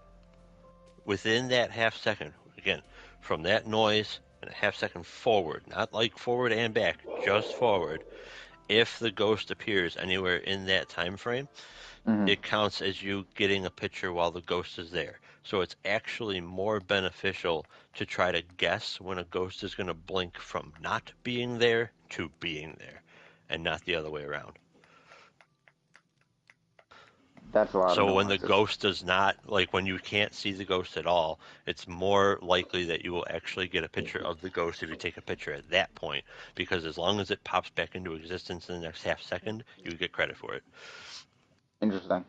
within that half second, again, from that noise and a half second forward, not like forward and back, just forward, if the ghost appears anywhere in that time frame, Hmm. it counts as you getting a picture while the ghost is there. So it's actually more beneficial to try to guess when a ghost is going to blink from not being there to being there, and not the other way around. That's a lot of So when the nuances. ghost does not, like when you can't see the ghost at all, it's more likely that you will actually get a picture of the ghost if you take a picture at that point, because as long as it pops back into existence in the next half second, you get credit for it. Interesting.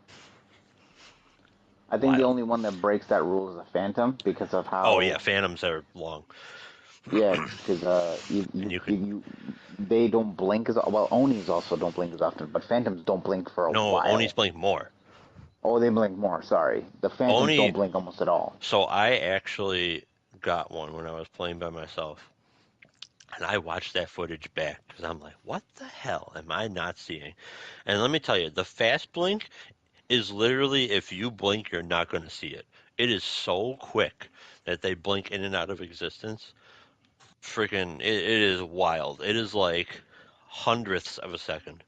I think the Wild. only one that breaks that rule is the Phantom because of Oh yeah, how, phantoms are long. yeah, because And you can they don't blink as well. Onis also don't blink as often, but Phantoms don't blink for a no, Oni's while. blink more. Oh, they blink more. Sorry, the Phantoms don't Oni, blink almost at all. so I actually got one when I was playing by myself, and I watched that footage back because I'm like, what the hell am I not seeing? And let me tell you, the fast blink is literally if you blink, you're not going to see it. It is so quick that they blink in and out of existence. Freaking, it is wild. It is like hundredths of a second.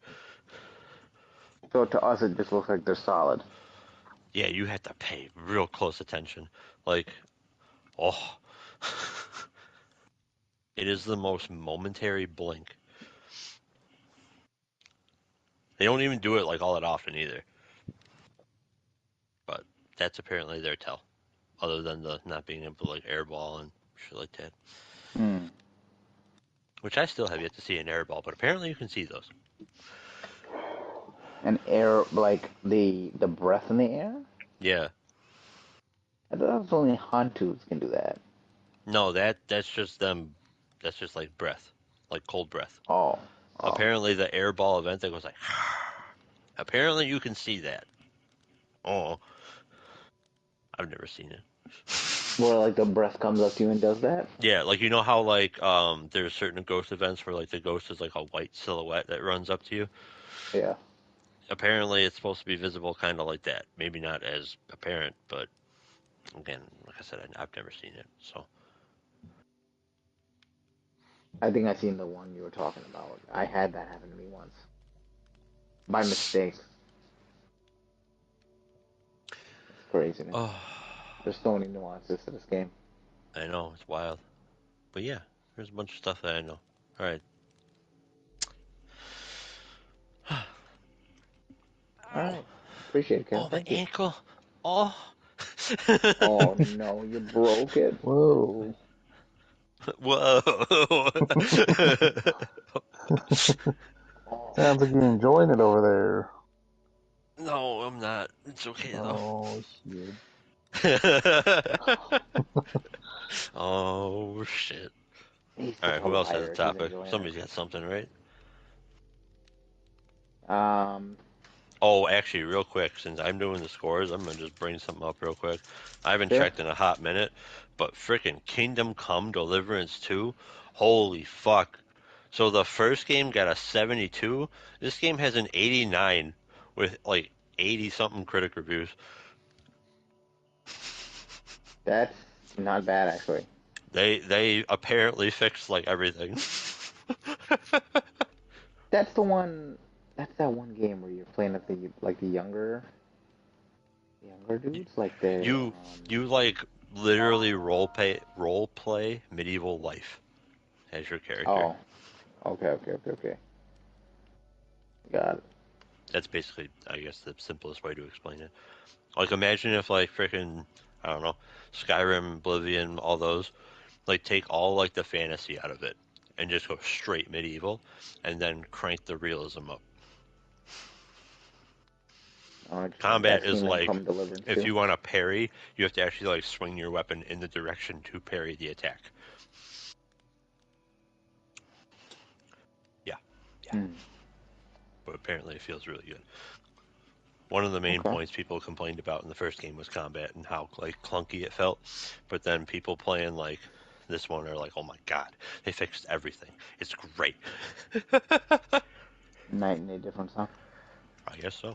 So to us, it just looks like they're solid. Yeah, you have to pay real close attention. Like, oh, it is the most momentary blink. They don't even do it like all that often either. But that's apparently their tell, other than the not being able to like airball and shit like that. Hmm. Which I still have yet to see an airball, but apparently you can see those. And air, like the breath in the air. Yeah. I thought it was only Hantus can do that. No, that's just them. That's just like breath, like cold breath. Oh, oh. Apparently the airball event that goes like. Apparently you can see that. Oh, I've never seen it. Well, like the breath comes up to you and does that. Yeah, like you know how like there's certain ghost events where like the ghost is like a white silhouette that runs up to you. Yeah. Apparently it's supposed to be visible kind of like that. Maybe not as apparent, but again, like I said, I've never seen it. So I think I seen the one you were talking about. I had that happen to me once by mistake. craziness. Oh, There's so many nuances to this game. I know, it's wild. But yeah, there's a bunch of stuff that I know. Alright. Alright. Appreciate it, Kevin. Oh, my Thank you. ankle. Oh. Oh no, you broke it. Whoa. Whoa. Oh, Sounds like you're enjoying it over No, I'm not. It's okay there. though. Oh, shit. Oh shit. he's such Alright, a who else has a liar. He's topic? enjoying Somebody's got something, right? it. Oh, actually, real quick, since I'm doing the scores, I'm gonna just bring something up real quick. I haven't Sure. checked in a hot minute, but frickin' Kingdom Come Deliverance 2, holy fuck. So the first game got a 72. This game has an 89 with like 80 something critic reviews. That's not bad, actually. They apparently fixed like everything. That's the one. That's that one game where you're playing at the younger dudes, like the You like literally role play medieval life as your character. Oh, okay. Got it. That's basically, I guess, the simplest way to explain it. Like, imagine if, like, freaking, I don't know, Skyrim, Oblivion, all those, like, take all, like, the fantasy out of it and just go straight medieval and then crank the realism up. Oh, just like Combat that is Kingdom like, Come Deliverance if too. you want to parry, you have to actually, like, swing your weapon in the direction to parry the attack. Yeah. But apparently it feels really good. One of the main Okay. points people complained about in the first game was combat and how like clunky it felt. But then people playing like this one are like, oh my god, they fixed everything. It's great. Night and day difference, huh? I guess so.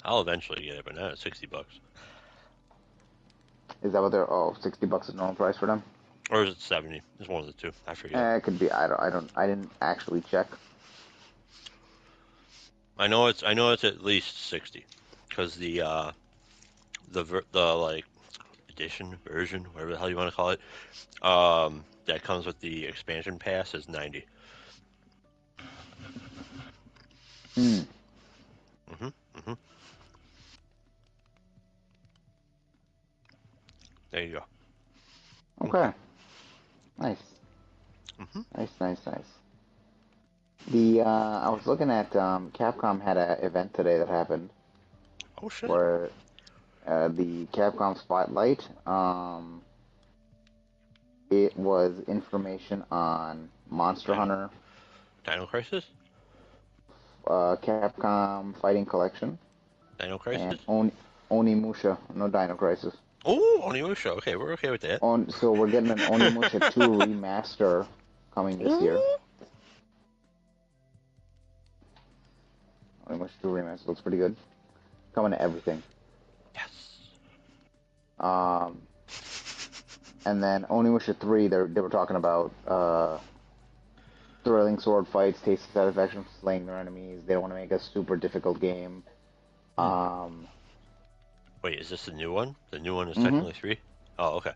I'll eventually get it, but not at $60. Is that what they're? Oh, $60 is normal price for them. Or is it 70? It's one of the two. I forget. It could be. I didn't actually check. I know it's at least 60 because the like edition version, whatever the hell you want to call it, that comes with the expansion pass is 90. Hmm. There you go. Okay. Nice. Mm-hmm. Nice. The I was looking at Capcom had an event today that happened Oh shit. where the Capcom Spotlight it was information on Monster Hunter, Dino Crisis? Capcom Fighting Collection, Dino Crisis? and Onimusha. No Dino Crisis. Oh, Onimusha. Okay, we're okay with that. So we're getting an Onimusha 2 remaster coming this year. Onimusha 2 remaster looks pretty good. Coming to everything. Yes. And then Onimusha 3, they were talking about thrilling sword fights, taste the satisfaction of slaying their enemies. They don't want to make a super difficult game. Wait, is this the new one? The new one is technically 3? Oh, okay.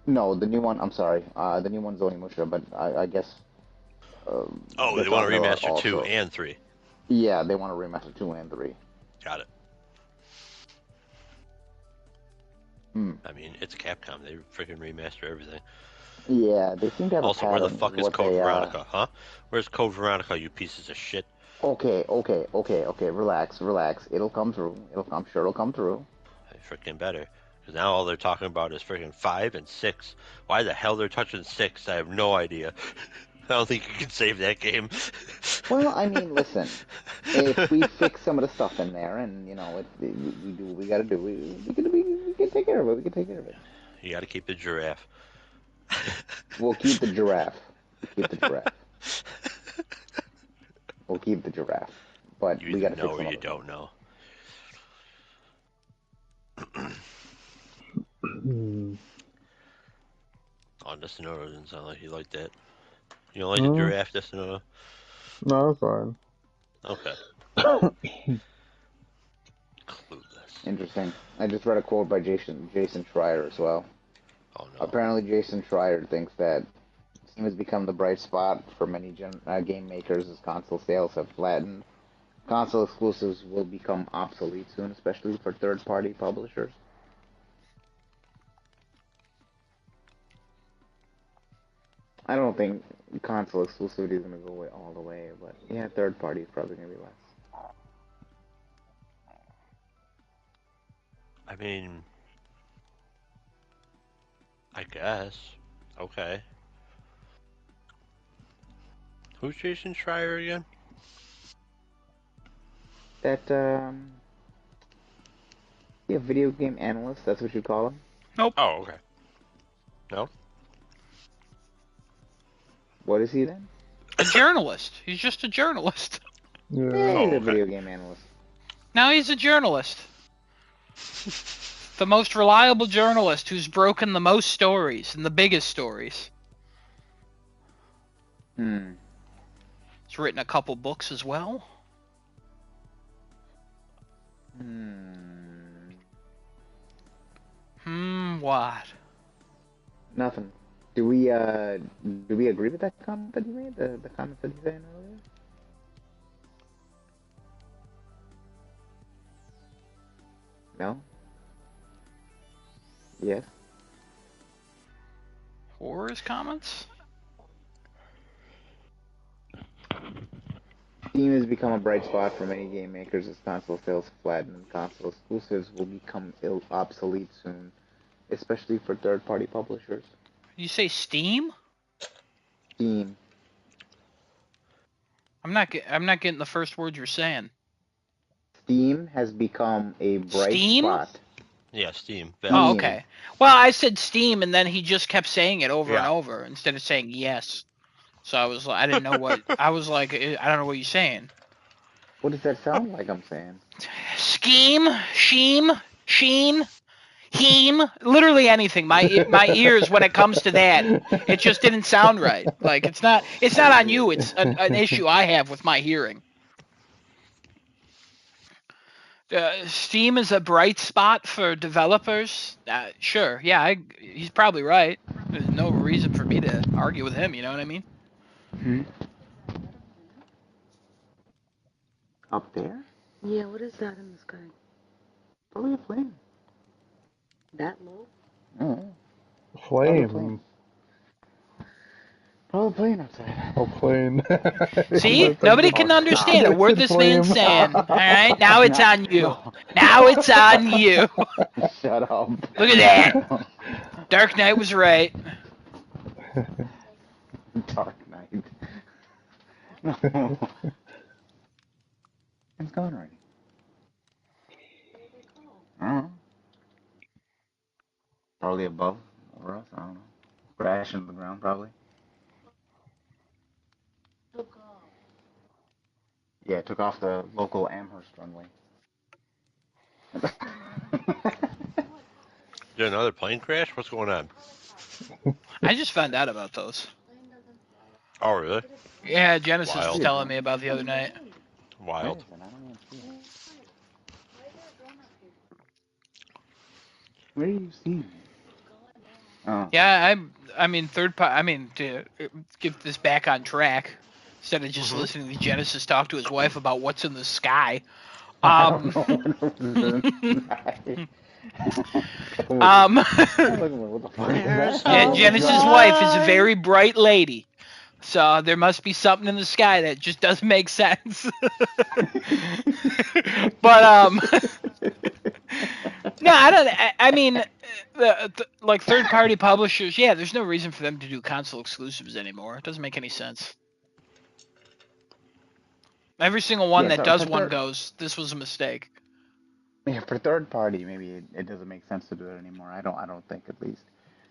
No, the new one. I'm sorry. The new one's Onimusha, but I guess. Oh, they want to remaster 2 and 3. Yeah, they want to remaster 2 and 3. Got it. I mean, it's Capcom. They freaking remaster everything. Yeah, they seem to have also, a where the pattern fuck is Code Veronica, huh? Where's Code Veronica, you pieces of shit? Okay. Relax. It'll come through. I'm sure it'll come through. Freaking better. Because now all they're talking about is freaking 5 and 6. Why the hell they're touching 6? I have no idea. I don't think you can save that game. Well, I mean, listen. If we fix some of the stuff in there, and we do what we gotta do, we can take care of it. You gotta keep the giraffe. We'll keep the giraffe. We'll keep the giraffe. But You we gotta know fix some or you of don't know. Oh, Destinoto didn't sound like he liked that. You don't like the giraffe, Destinoto? No, that's fine. Okay. Clueless. Interesting. I just read a quote by Jason Schreier as well. Oh no. Apparently, Jason Schreier thinks that Steam has become the bright spot for many game makers as console sales have flattened. Console exclusives will become obsolete soon, especially for third-party publishers. I don't think console exclusivity is going to go away all the way, but yeah, third-party is probably going to be less. I mean, I guess. Okay. Who's Jason Schreier again? That, yeah, video game analyst, that's what you call him? Nope. Oh, okay. No? What is he then? A journalist. He's just a journalist. Yeah, Yeah. he's a okay. video game analyst. Now he's a journalist. The most reliable journalist who's broken the most stories and the biggest stories. Hmm. He's written a couple books as well. What? Nothing. Do we agree with that comment that he made? The comment that he said earlier? No? Yes? Or his comments? Steam has become a bright spot for many game makers as console sales flatten and console exclusives will become obsolete soon, especially for third-party publishers. You say Steam? Steam. I'm not getting the first word you're saying. Steam has become a bright Steam? spot. Yeah, Steam. Oh, Steam. okay. Well, I said Steam, and then he just kept saying it over and Yeah. over instead of saying yes. So I was like, I didn't know what. I was like, I don't know what you're saying. What does that sound like I'm saying? Scheme, sheem, sheen, heem, literally anything. My ears when it comes to that, it just didn't sound right. Like it's not on you. It's an issue I have with my hearing. Steam is a bright spot for developers. Sure, yeah, he's probably right. There's no reason for me to argue with him. You know what I mean? Up there? Yeah, what is that in the sky? Probably a plane. That low? Oh, Flame. probably a plane outside. Oh, plane. See, nobody can understand a word this man's saying. All right, now it's on you. Now it's on you. Shut up. Look at that. Dark Knight was right. Dark Knight. No. It's gone already. I don't know. Probably above over us. I don't know. Crash into the ground, probably. Yeah, it took off the local Amherst runway. Did another plane crash? What's going on? I just found out about those. Oh, really? Yeah, Genesis was Wild. telling me about the other night. Wild. Where are you seeing it? Oh. Yeah, I mean to get this back on track instead of just listening to Genesis talk to his wife about what's in the sky. What the fuck is that? Yeah, Genesis' wife is a very bright lady. So there must be something in the sky that just doesn't make sense. But no, I don't. I mean, like third-party publishers. Yeah, there's no reason for them to do console exclusives anymore. It doesn't make any sense. Every single one Yeah, that so does for one third- goes, this was a mistake. Yeah, for third party, maybe it doesn't make sense to do it anymore. I don't think, at least.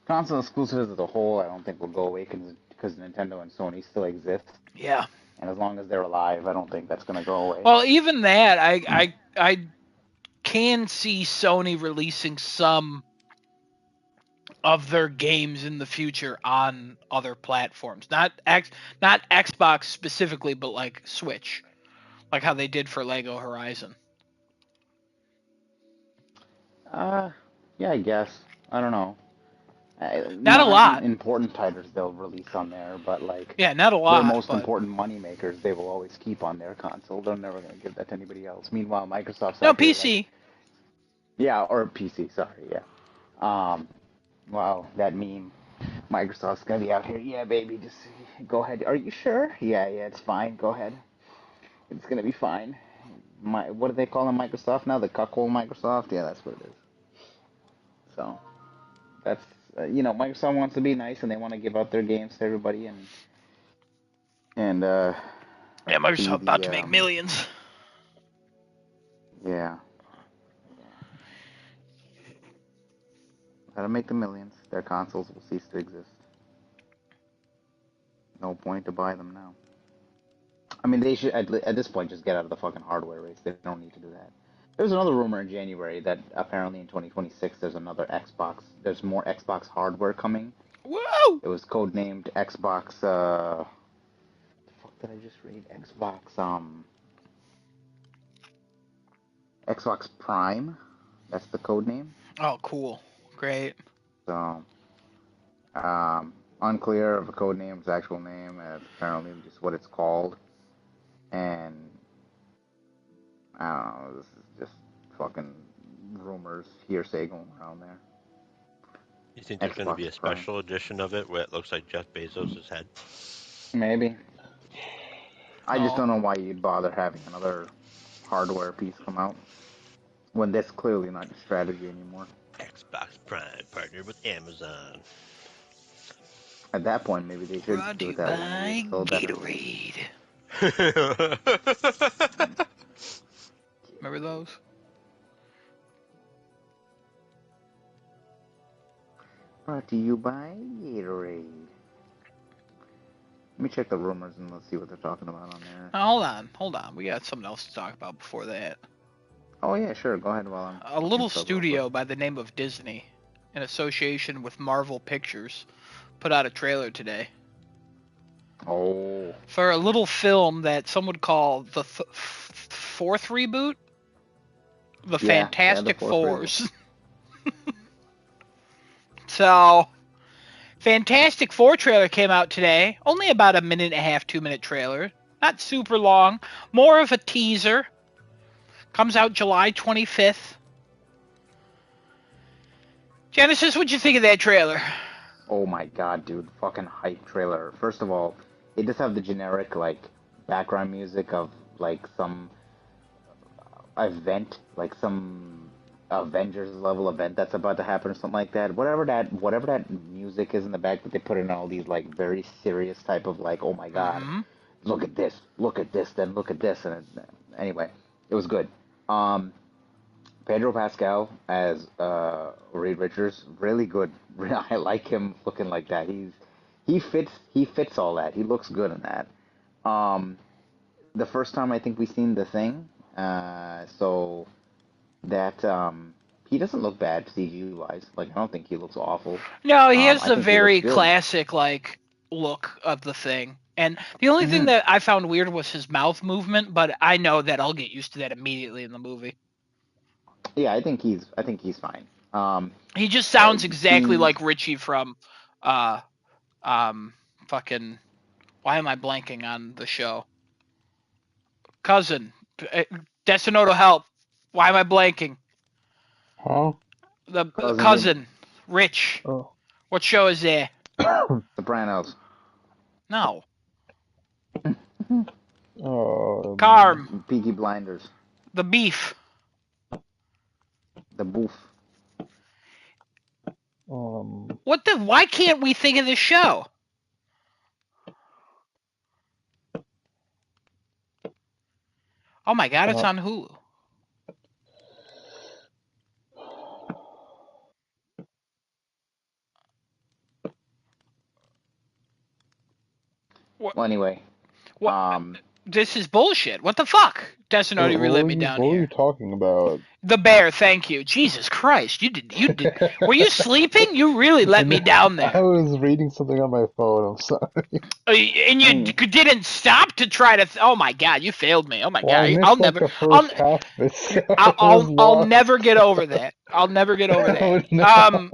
Console exclusives as a whole, I don't think will go away because Nintendo and Sony still exist, Yeah. and as long as they're alive, I don't think that's gonna go away. Well, even that, I can see Sony releasing some of their games in the future on other platforms. Not Xbox specifically, but like Switch. like how they did for Lego Horizon. Yeah, I guess. I don't know. Not a Not lot. important titles they'll release on there, but like Yeah, not a their lot, most but important money makers, they will always keep on their console. They're never going to give that to anybody else. Meanwhile, Microsoft's no out here like, PC. yeah, or PC, sorry, yeah. Well, that meme, Microsoft's going to be out here, yeah, baby, just go ahead. Are you sure? Yeah, it's fine. Go ahead. It's going to be fine. What do they call them, Microsoft now? The cuckold Microsoft? Yeah, that's what it is. So, that's, Microsoft wants to be nice and they want to give out their games to everybody and Yeah, be Microsoft about to the make millions. yeah, gotta make the millions. Their consoles will cease to exist. No point to buy them now. I mean, they should at this point just get out of the fucking hardware race. They don't need to do that. There's another rumor in January that apparently in 2026 there's another Xbox. There's more Xbox hardware coming. Whoa! It was codenamed Xbox. What the fuck did I just read? Xbox Prime. That's the code name. Oh, cool. Great. So, unclear of a code name, its actual name. It's apparently just what it's called. And I don't know. This is just fucking rumors, hearsay going around there. You think there's going to be a Xbox Prime. special edition of it where it looks like Jeff Bezos' head? Maybe. I just Oh. don't know why you'd bother having another hardware piece come out when that's clearly not your strategy anymore. Xbox Prime partnered with Amazon. At that point, maybe they should Brought do to it you that way. Maybe by it's still better. Gatorade. Remember those? Brought to you by Gatorade. Let me check the rumors and let's see what they're talking about on there. Now, hold on. We got something else to talk about before that. Oh yeah, sure. Go ahead while I'm. A little studio by the name of Disney, in association with Marvel Pictures, put out a trailer today Oh. for a little film that some would call the fourth reboot, the Fantastic the fourth Fours. So, Fantastic Four trailer came out today. Only about a minute and a half, 2-minute trailer. Not super long. More of a teaser. Comes out July 25th. Genesis, what'd you think of that trailer? Oh my god, dude. Fucking hype trailer. First of all, it does have the generic, like, background music of, like, some event, like some Avengers level event that's about to happen or something like that. Whatever that music is in the back that they put in all these, like, very serious type of, like, oh my god, look at this, then look at this. And anyway, it was good. Pedro Pascal as Reed Richards, really good. I like him looking like that. He fits all that. He looks good in that. The first time I think we seen The Thing, so that he doesn't look bad CG wise. Like, I don't think he looks awful. No, he has I the think he looks very good. classic, like, look of The Thing. And the only thing that I found weird was his mouth movement, but I know that I'll get used to that immediately in the movie. Yeah, I think he's fine. He just sounds exactly like Richie from fucking, why am I blanking on the show? Cousin. Destinoto Help. Why am I blanking? Huh? The cousin. Rich. Oh. What show is there? Sopranos. No. Carm. Peaky Blinders. The Beef. The Boof. Why can't we think of this show? Oh my god, it's on Hulu. Well, anyway. This is bullshit. What the fuck? Destinoto, you let me down What here. are you talking about? The bear, thank you. Jesus Christ, you did. Were you sleeping? You really let me down I there. was reading something on my phone. I'm sorry. And you Mm. didn't stop to try to. Oh my God, you failed me. Oh my Well, I God, missed like the I'll, first half of it, so I was I'll lost. never get over that. I'll never get over that. Oh no.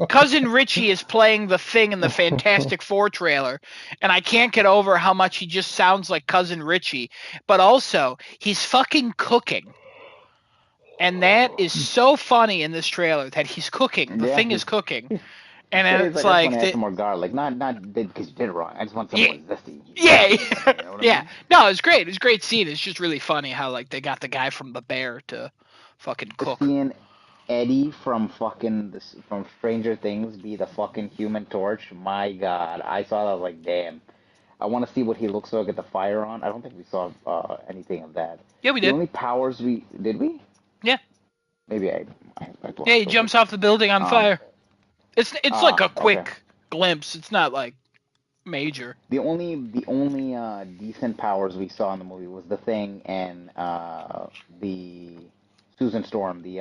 Cousin Richie is playing the Thing in the Fantastic Four trailer, and I can't get over how much he just sounds like Cousin Richie. But also, he's fucking cooking. And that is so funny in this trailer that he's cooking. The Yeah, Thing is cooking. And he's it's like, I just want like, to add some more garlic. Not because you did it wrong. I just want some yeah, more zesty. yeah, You know what I yeah. mean? No, it's great. It's a great scene. It's just really funny how like they got the guy from The Bear to fucking cook. Seeing Eddie from from Stranger Things be the fucking Human Torch. My God, I saw that. I was like, damn. I want to see what he looks like with the fire on. I don't think we saw anything of that. Yeah, we The did. only powers we did we? Yeah, Maybe I yeah. He glossed over jumps off that. the building on Um. fire. It's like a Okay. quick glimpse. It's not like major. The only decent powers we saw in the movie was the Thing and the Susan Storm. The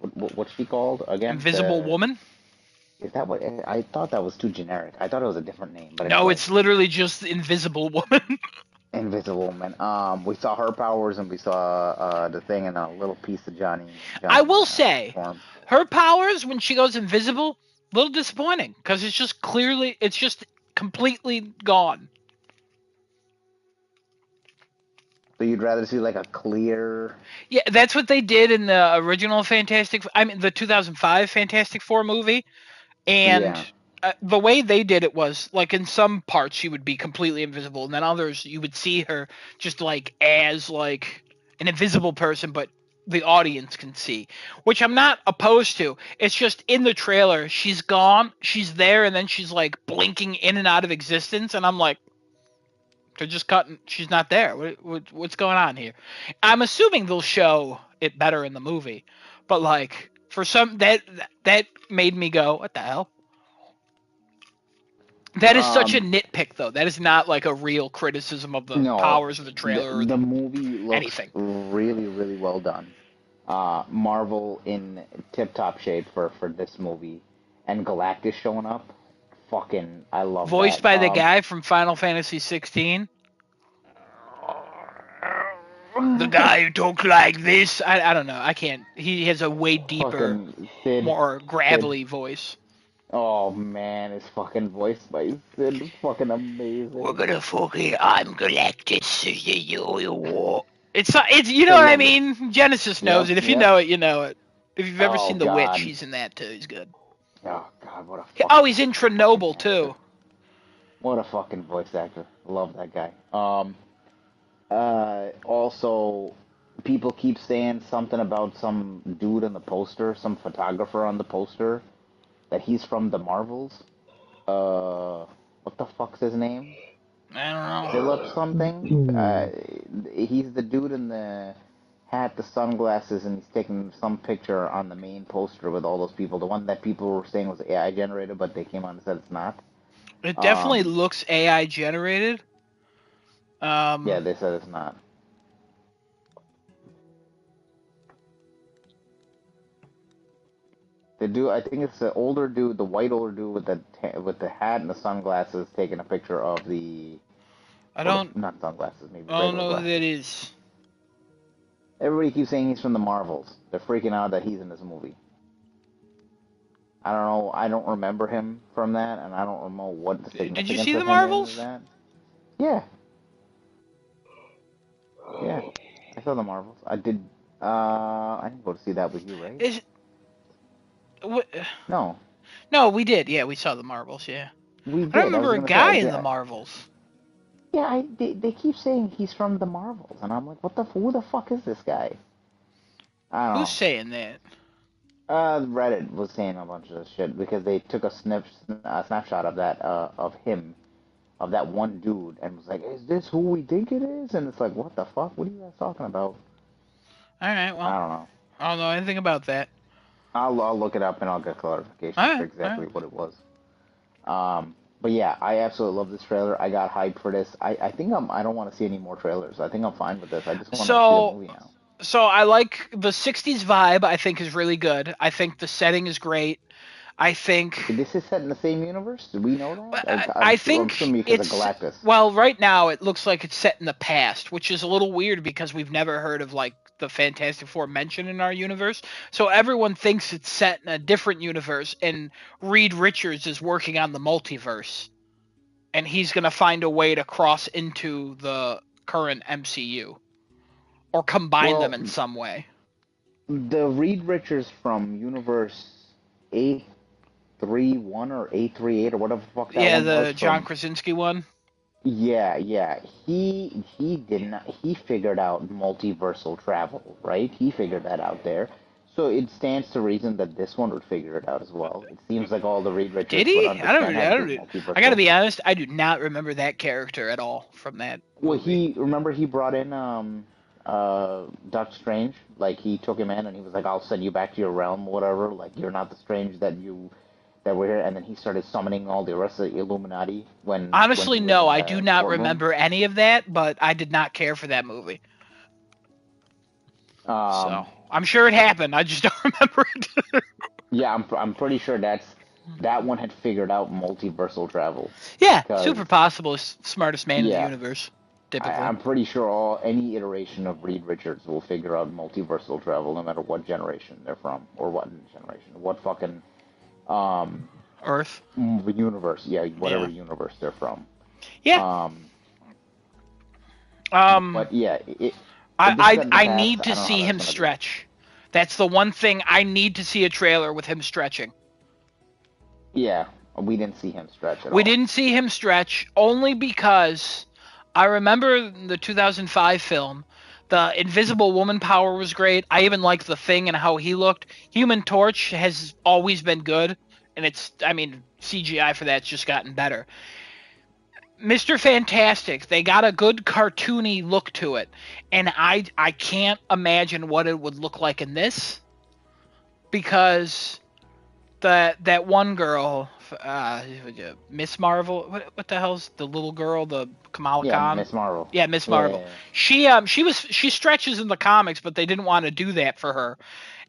what's she called again? Invisible The Woman? Is that what I thought that was too generic? I thought it was a different name, but No, anyway, it's literally just Invisible Woman. Invisible Woman. We saw her powers and we saw the Thing and a little piece of I Johnny will say, Storm. her powers when she goes invisible, a little disappointing because it's just completely gone. So you'd rather see like a clear. Yeah, that's what they did in the original the 2005 Fantastic Four movie. And Yeah. the way they did it was like in some parts she would be completely invisible, and then others you would see her just like as like an invisible person, but the audience can see, which I'm not opposed to. It's just in the trailer she's gone, she's there, and then she's like blinking in and out of existence, and I'm like, they're just cutting. She's not there. What's going on here? I'm assuming they'll show it better in the movie, but like for some that made me go, what the hell? That is such a Um. nitpick, though. That is not like a real criticism of the No, powers of the the trailer or the movie looks anything. really really well done. Marvel in tip-top shape for this movie, and Galactus showing up. Fucking, I love Voiced that. by the guy from Final Fantasy 16. The guy who talks like this. I don't know. I can't. He has a way deeper, Fucking Sid. more Sid. gravelly voice. Oh man, his fucking voice by Sid is fucking We're amazing. gonna fucking. I'm Galactus. It's you know I what I love it. mean. Genesis knows Yep, it. If you yep. know it, you know it. If you've ever Oh seen The Witch, god. he's in that too. He's good. Oh god, what a Oh, fucking he's in fucking Chernobyl actor. too. What a fucking voice actor. Love that guy. Also, people keep saying something about some dude on the poster, some photographer on the poster, that he's from the Marvels. What the fuck's his name? I don't know. Philip something. He's the dude in the hat, the sunglasses, and he's taking some picture on the main poster with all those people. The one that people were saying was AI generated, but they came on and said it's not. It definitely Um, looks AI generated. yeah, Um, they said it's not. The dude, I think it's the older dude, the white older dude with the hat and the sunglasses, taking a picture of the, I or the don't, not sunglasses, maybe I don't regular know who glasses. that is. Everybody keeps saying he's from the Marvels. They're freaking out that he's in this movie. I don't know. I don't remember him from that, and I don't know what the Did you significance see the of him in Marvels? that. Yeah, yeah. I saw the Marvels. I did. I didn't go to see that with you, right? Is what? No, No, we did. Yeah, we saw the Marvels. Yeah, we I don't did. I was remember a gonna say I guy in did. the Marvels. Yeah, they keep saying he's from the Marvels, and I'm like, who the fuck is this guy? I don't Who's know. saying that? Reddit was saying a bunch of shit because they took a snapshot of him, of that one dude, and was like, "Is this who we think it is?" And it's like, "What the fuck? What are you guys talking about?" All right. I Well, don't know. I don't know anything about that. I'll look it up and I'll get All clarification for right. All right. exactly what it was. But yeah, I absolutely love this trailer. I got hyped for this. I think I don't want to see any more trailers. I think I'm fine with this. I just want to see the So, movie now. So I like the 60s vibe. I think is really good. I think the setting is great. I think This is set in the same universe. Did we know I that? I I'm think assuming because of it's Galactus. well, right now it looks like it's set in the past, which is a little weird because we've never heard of like the Fantastic Four mentioned in our universe. So everyone thinks it's set in a different universe, and Reed Richards is working on the multiverse, and he's gonna find a way to cross into the current MCU or combine them Well, in some way. the Reed Richards from Universe 831 or 838 or whatever the fuck that Yeah, one was the John from. Krasinski one. Yeah, yeah. He did not. He figured out multiversal travel, right? He figured that out there. So it stands to reason that this one would figure it out as well. It seems like all the Reed Did Richards would he? understand how to do I gotta multiversal. be honest. I do not remember that character at all from that Well, movie. he remember he brought in Doctor Strange. Like he took him in and he was like, "I'll send you back to your realm, whatever. Like you're not the Strange that we're here." And then he started summoning all the rest of the Illuminati when Honestly, he was no, in I do the not courtroom. remember any of that, but I did not care for that movie. So Um, I'm sure it happened. I just don't remember it. yeah, I'm pretty sure that one had figured out multiversal travel Yeah, because super possible is smartest man in the yeah, universe, typically. I'm pretty sure any iteration of Reed Richards will figure out multiversal travel no matter what generation they're from or what generation, what fucking um Earth. universe, yeah, whatever Yeah. universe they're from. Yeah. Um, Um. but yeah, I if this is I set in the I past, need I to don't know how see that's him gonna be. stretch. That's the one thing I need to see a trailer with him stretching. Yeah, we didn't see him stretch at We all. didn't see him stretch only because I remember the 2005 film. The Invisible Woman power was great. I even liked the Thing and how he looked. Human Torch has always been good, and I mean, CGI for that's just gotten better. Mr. Fantastic, they got a good cartoony look to it, and I can't imagine what it would look like in this because that one girl, Miss Marvel. What the hell's the little girl? The Kamala Yeah, Khan. Miss Marvel. Yeah, Miss Yeah, Marvel. yeah, She stretches in the comics, but they didn't want to do that for her.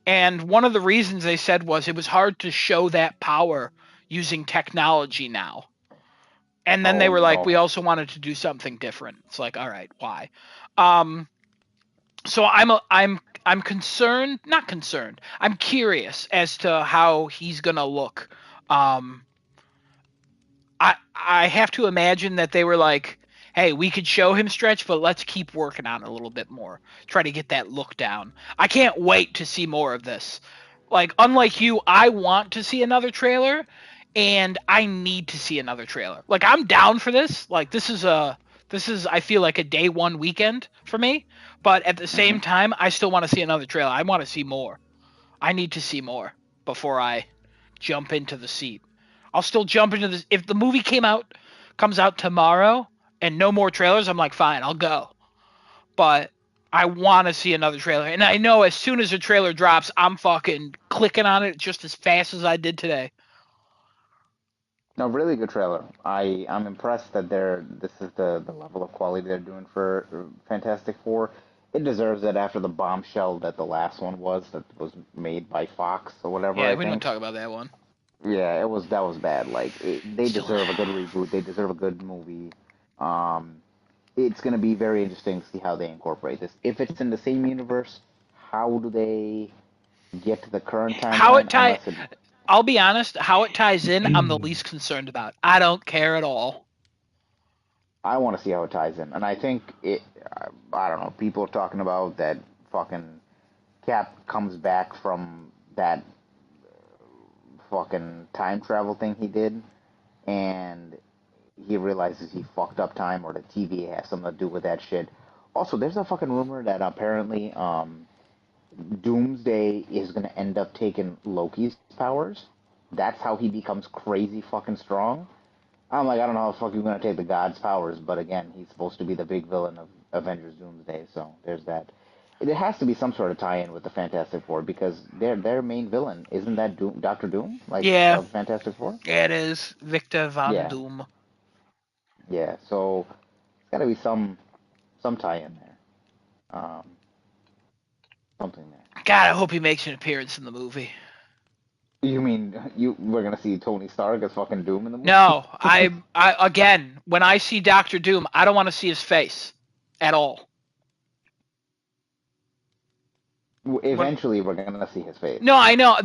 And one of the reasons they said was it was hard to show that power using technology now. And then they oh, were like, we oh, also wanted to do something different. It's like, all right, why? Um, so I'm concerned, not concerned. I'm curious as to how he's gonna look. Um, I have to imagine that they were like, hey, we could show him stretch, but let's keep working on it a little bit more. Try to get that look down. I can't wait to see more of this. Like, unlike you, I want to see another trailer, and I need to see another trailer. Like, I'm down for this. Like, this is I feel like a day one weekend for me. But at the hmm same time, I still want to see another trailer. I want to see more. I need to see more before I jump into the seat. I'll still jump into this. If the movie comes out tomorrow and no more trailers, I'm like, fine, I'll go. But I want to see another trailer. And I know as soon as a trailer drops, I'm fucking clicking on it just as fast as I did today. No, really good trailer. I'm impressed that this is the level of quality they're doing for Fantastic Four. It deserves it after the bombshell that the last one was that was made by Fox or whatever, Yeah, I we don't think. talk about that one. Yeah, that was bad. Like they Still, deserve a good reboot. They deserve a good movie. Um, it's gonna be very interesting to see how they incorporate this. If it's in the same universe, how do they get to the current how timeline? it tie. Unless it, I'll be honest. How it ties in, I'm the least concerned about. I don't care at all. I want to see how it ties in, and I think it. I don't know. People are talking about that fucking Cap comes back from that fucking time travel thing he did, and he realizes he fucked up time, or the TV has something to do with that shit. Also, there's a fucking rumor that apparently Doomsday is gonna end up taking Loki's powers. That's how he becomes crazy fucking strong. I'm like, I don't know how the fuck you're gonna take the God's powers, but again, he's supposed to be the big villain of Avengers Doomsday, so there's that. There has to be some sort of tie-in with the Fantastic Four because their main villain isn't that Doctor Doom, like Yeah, of Fantastic Four? it is Victor Von Yeah, Doom. yeah. So it's got to be some tie-in there. Um, something there. God, I hope he makes an appearance in the movie. You mean we're gonna see Tony Stark as fucking Doom in the movie? No, I again, when I see Doctor Doom, I don't want to see his face at all. When, Eventually, we're gonna see his face. no, I know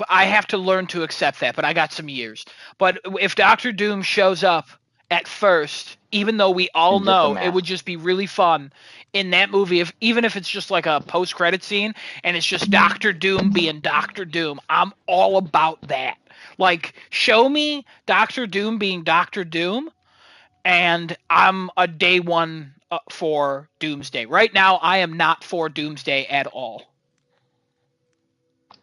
I have to learn to accept that, but I got some years. But if Doctor Doom shows up at first, even though we all And just a know it would mask. just be really fun in that movie, if even if it's just like a post-credit scene and it's just Doctor Doom being Doctor Doom, I'm all about that. Like, show me Doctor Doom being Doctor Doom, and I'm a day one for Doomsday. Right now, I am not for Doomsday at all.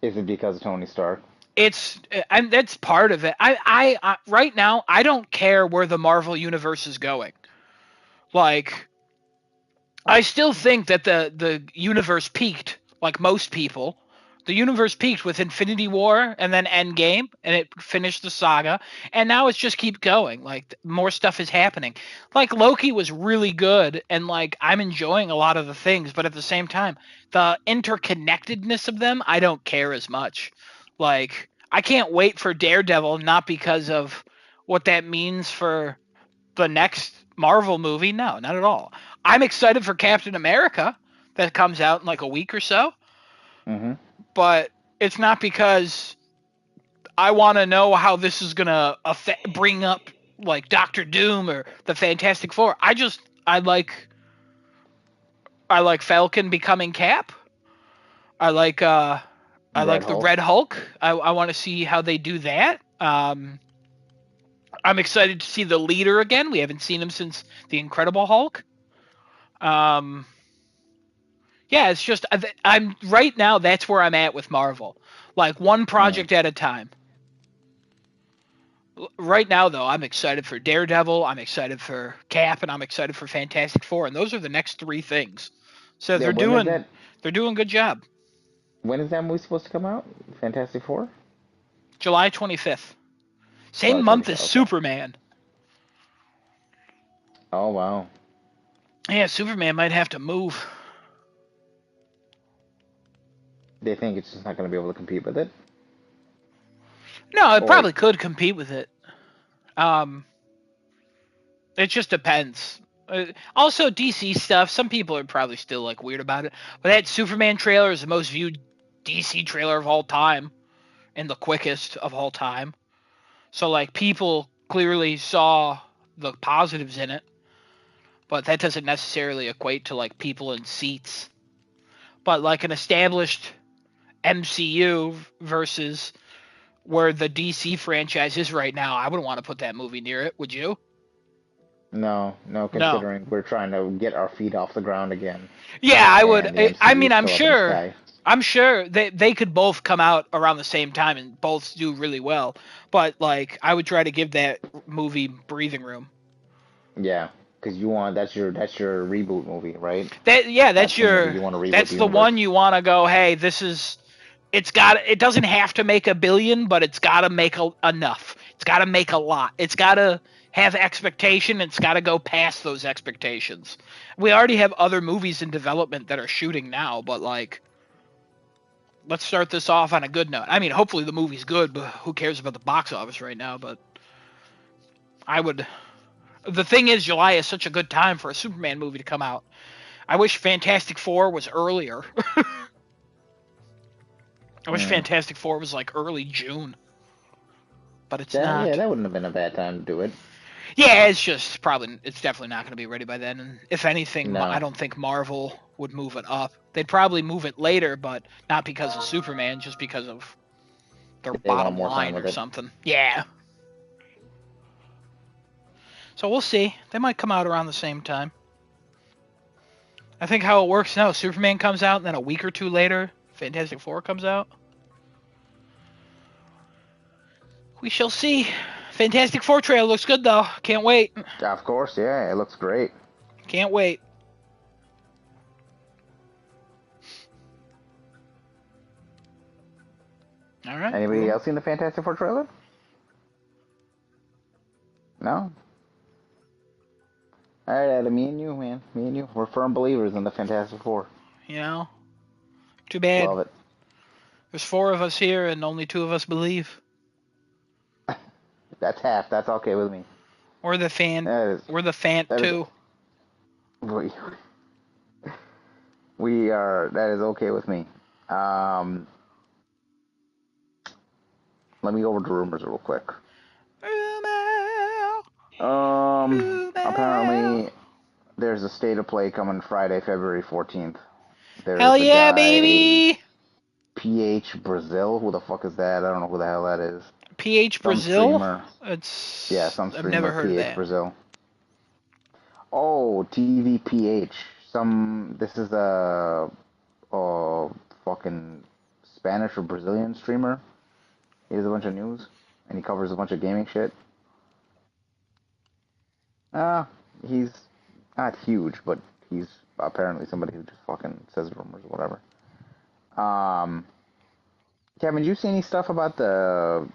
Is it because of Tony Stark? It's and that's part of it. I right now I don't care where the Marvel universe is going. Like, I still think that the universe peaked, like most people. The universe peaked with Infinity War and then Endgame, and it finished the saga, and now it's just keep going. Like, more stuff is happening. Like, Loki was really good, and like I'm enjoying a lot of the things, but at the same time, the interconnectedness of them, I don't care as much. Like, I can't wait for Daredevil, not because of what that means for the next Marvel movie. No, not at all. I'm excited for Captain America that comes out in like a week or so, Mm-hmm. but it's not because I want to know how this is gonna bring up like Doctor Doom or the Fantastic Four. I like Falcon becoming Cap. I like Red the Hulk. Red Hulk. I want to see how they do that. I'm excited to see the leader again. We haven't seen him since the Incredible Hulk. Um, yeah, it's just I'm right now. That's where I'm at with Marvel, like one Mm. project at a time. Right now, though, I'm excited for Daredevil. I'm excited for Cap, and I'm excited for Fantastic Four, and those are the next three things. So Yeah. they're doing a good job. When is that movie supposed to come out? Fantastic Four. July 25th, same July month 25th. as Okay. Superman. Oh wow. Yeah, Superman might have to move. They think it's just not gonna be able to compete with it, No, it or probably could compete with it. Um, it just depends. Also, DC stuff. Some people are probably still like weird about it, but that Superman trailer is the most viewed DC trailer of all time and the quickest of all time. So like people clearly saw the positives in it, but that doesn't necessarily equate to like people in seats. But like an established MCU versus where the DC franchise is right now, I wouldn't want to put that movie near it, would you? no, no. No. Considering we're trying to get our feet off the ground again, Yeah, I would. and the I MCU mean, is still up in the sky. I'm sure they could both come out around the same time and both do really well. But like, I would try to give that movie breathing room. Yeah, because that's your reboot movie, right? That's That's the movie your you want to reboot that's the the one universe. you want to go. Hey, it doesn't have to make 1 billion, but it's got to make enough. It's got to make a lot. It's got to have expectation. It's got to go past those expectations. We already have other movies in development that are shooting now, but like, let's start this off on a good note. I mean, hopefully the movie's good, but who cares about the box office right now? But I would. The thing is, July is such a good time for a Superman movie to come out. I wish Fantastic Four was earlier. I wish Mm. Fantastic Four was like early June, but it's That yeah, not. that wouldn't have been a bad time to do it. Yeah, it's definitely not going to be ready by then. And if anything, I No, don't think Marvel would move it up. They'd probably move it later, but not because of Superman, just because of their they want bottom more time line with or it. something. Yeah. So we'll see. They might come out around the same time. I think how it works now, Superman comes out, and then a week or two later, Fantastic Four comes out. We shall see. Fantastic Four trailer looks good though. Can't wait. Of course, yeah, it looks great. Can't wait. All right. Anybody else seen the Fantastic Four trailer? No. All right, Adam, me and you, man, me and you, we're firm believers in the Fantastic Four. You know? Too bad. Love it. There's 4 of us here and only 2 of us believe. That's half. That's okay with me. We're the fan. That is. We're the fan That is. too. We are. That is okay with me. Let me go over the rumors real quick. Apparently, there's a state of play coming Friday, February 14th. There's Hell a yeah, guy, baby! PH Brazil. Who the fuck is that? I don't know who the hell that is. PH Some Brazil? streamer. It's Some I've never streamer, heard of PH that. Brazil. Oh, TVPH. This is a fucking Spanish or Brazilian streamer. He has a bunch of news, and he covers a bunch of gaming shit. He's not huge, but he's apparently somebody who just fucking says rumors or whatever. Kevin, did you see any stuff about the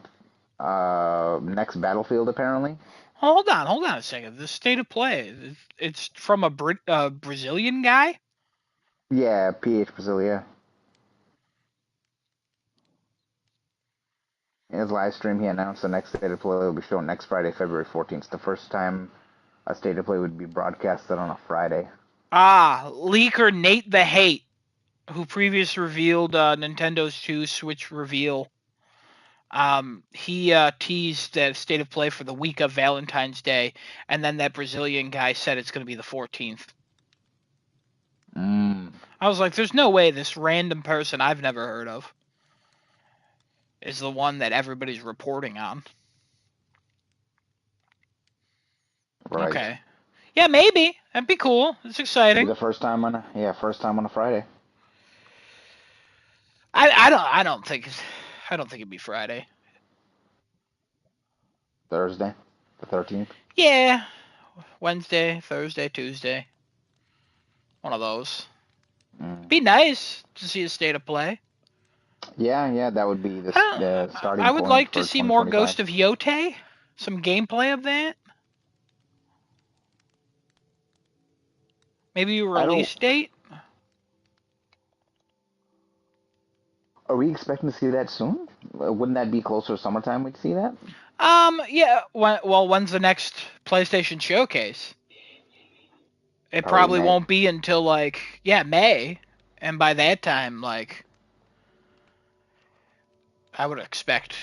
next Battlefield, apparently? Hold on a second. The state of play. It's from a Brazilian guy? Yeah, PH Brazil, yeah. In his live stream, he announced the next state of play will be shown next Friday, February 14th. It's the first time a state of play would be broadcasted on a Friday. Leaker Nate the Hate, who previously revealed Nintendo's 2 Switch reveal. He teased that state of play for the week of Valentine's Day, and then that Brazilian guy said it's going to be the 14th. I was like, there's no way this random person I've never heard of is the one that everybody's reporting on. Right. Okay. Yeah, maybe. That'd be cool. It's exciting. The first time on a Friday. I don't think it'd be Friday. Thursday, the 13th. Yeah, Wednesday, Thursday, Tuesday. One of those. Be nice to see a state of play. Yeah, that would be the starting point. I would like to see more Ghost of Yotei. Some gameplay of that. Maybe a release date. Are we expecting to see that soon? Wouldn't that be closer to summertime we'd see that? Yeah. When's the next PlayStation Showcase? It probably won't be until May, and by that time, I would expect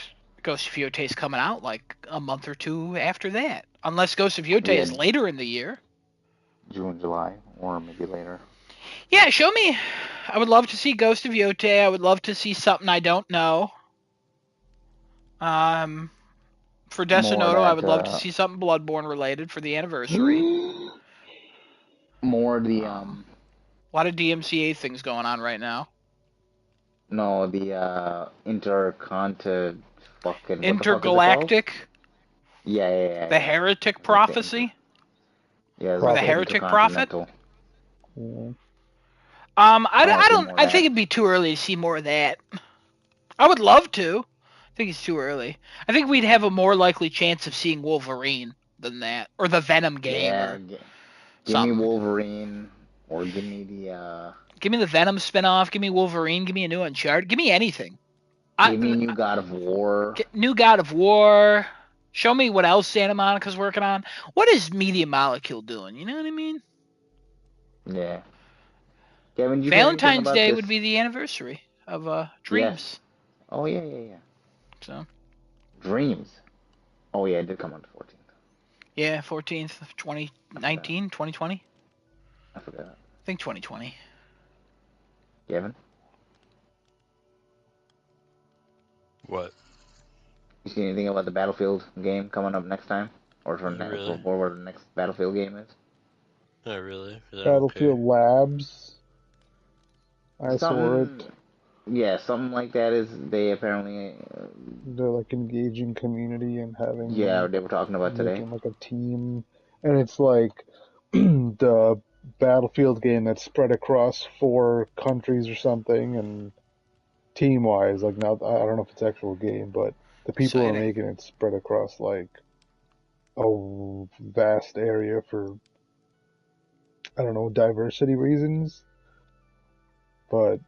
Ghost of Yotei's coming out a month or 2 after that, unless Ghost of Yotei is later in the year. June, July, or maybe later. Yeah, show me. I would love to see Ghost of Yotei. I would love to see something I don't know. For Desonoto, I would love to see something Bloodborne related for the anniversary. More the A lot of DMCA things going on right now. No, the Intergalactic. Yeah. The Heretic Prophecy. Yeah, or the Heretic Prophet. Yeah. I think it'd be too early to see more of that. I would love to. I think it's too early. I think we'd have a more likely chance of seeing Wolverine than that, or the Venom game. Yeah, give me Wolverine, or give me the. Give me the Venom spinoff. Give me Wolverine. Give me a new Uncharted. Give me anything. Give me new God of War. New God of War. Show me what else Santa Monica's working on. What is Media Molecule doing? You know what I mean? Yeah. Kevin, Valentine's Day would be the anniversary of Dreams. Yes. Oh yeah. So. Dreams. Oh yeah, it did come on the 14th. Yeah, 14th, 2019, 2020. I forgot. I think 2020. Kevin? What? You see anything about the Battlefield game coming up next time? Or where the next Battlefield game is? Not really. Battlefield Labs. I saw it. Yeah, something like that is they apparently... they're engaging community and having... Yeah, they were talking about today. A team. And it's the Battlefield game that's spread across 4 countries or something, and team-wise, now, I don't know if it's an actual game, but the people who are making it spread across, a vast area for, I don't know, diversity reasons. but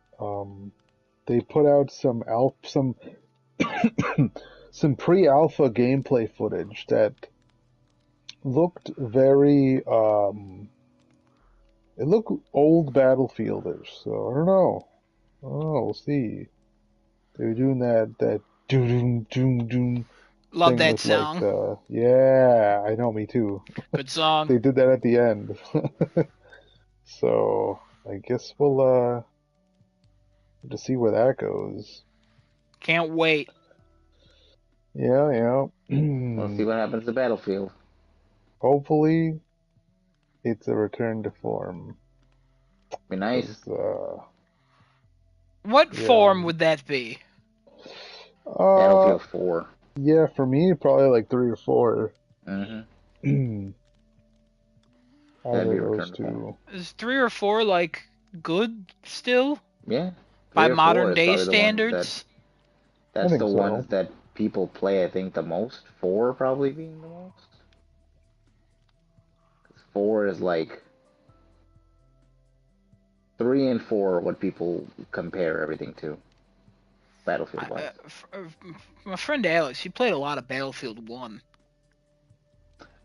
they put out some pre-alpha gameplay footage that looked very it looked old Battlefieldish. So I don't know. Oh, we'll see. They were doing that doom doom doom Love thing that with like song. the yeah, I know, me too. Good song. They did that at the end. So I guess we'll have to see where that goes. Can't wait. Yeah, We'll yeah. see what happens to Battlefield. Hopefully it's a return to form. Be nice. 'Cause What yeah. form would that be? Battlefield 4. Yeah, for me probably like 3 or 4. Mm-hmm. That'd Either be of a those return to form. Is two. 3 or 4 like good still Yeah. by 3 or 4 modern is day probably the ones standards? I that's the think ones so. that people play, I think, the most. 4 probably being the most. 'Cause 4 is like 3 and 4 are what people compare everything to, Battlefield wise. My friend Alex, he played a lot of Battlefield 1.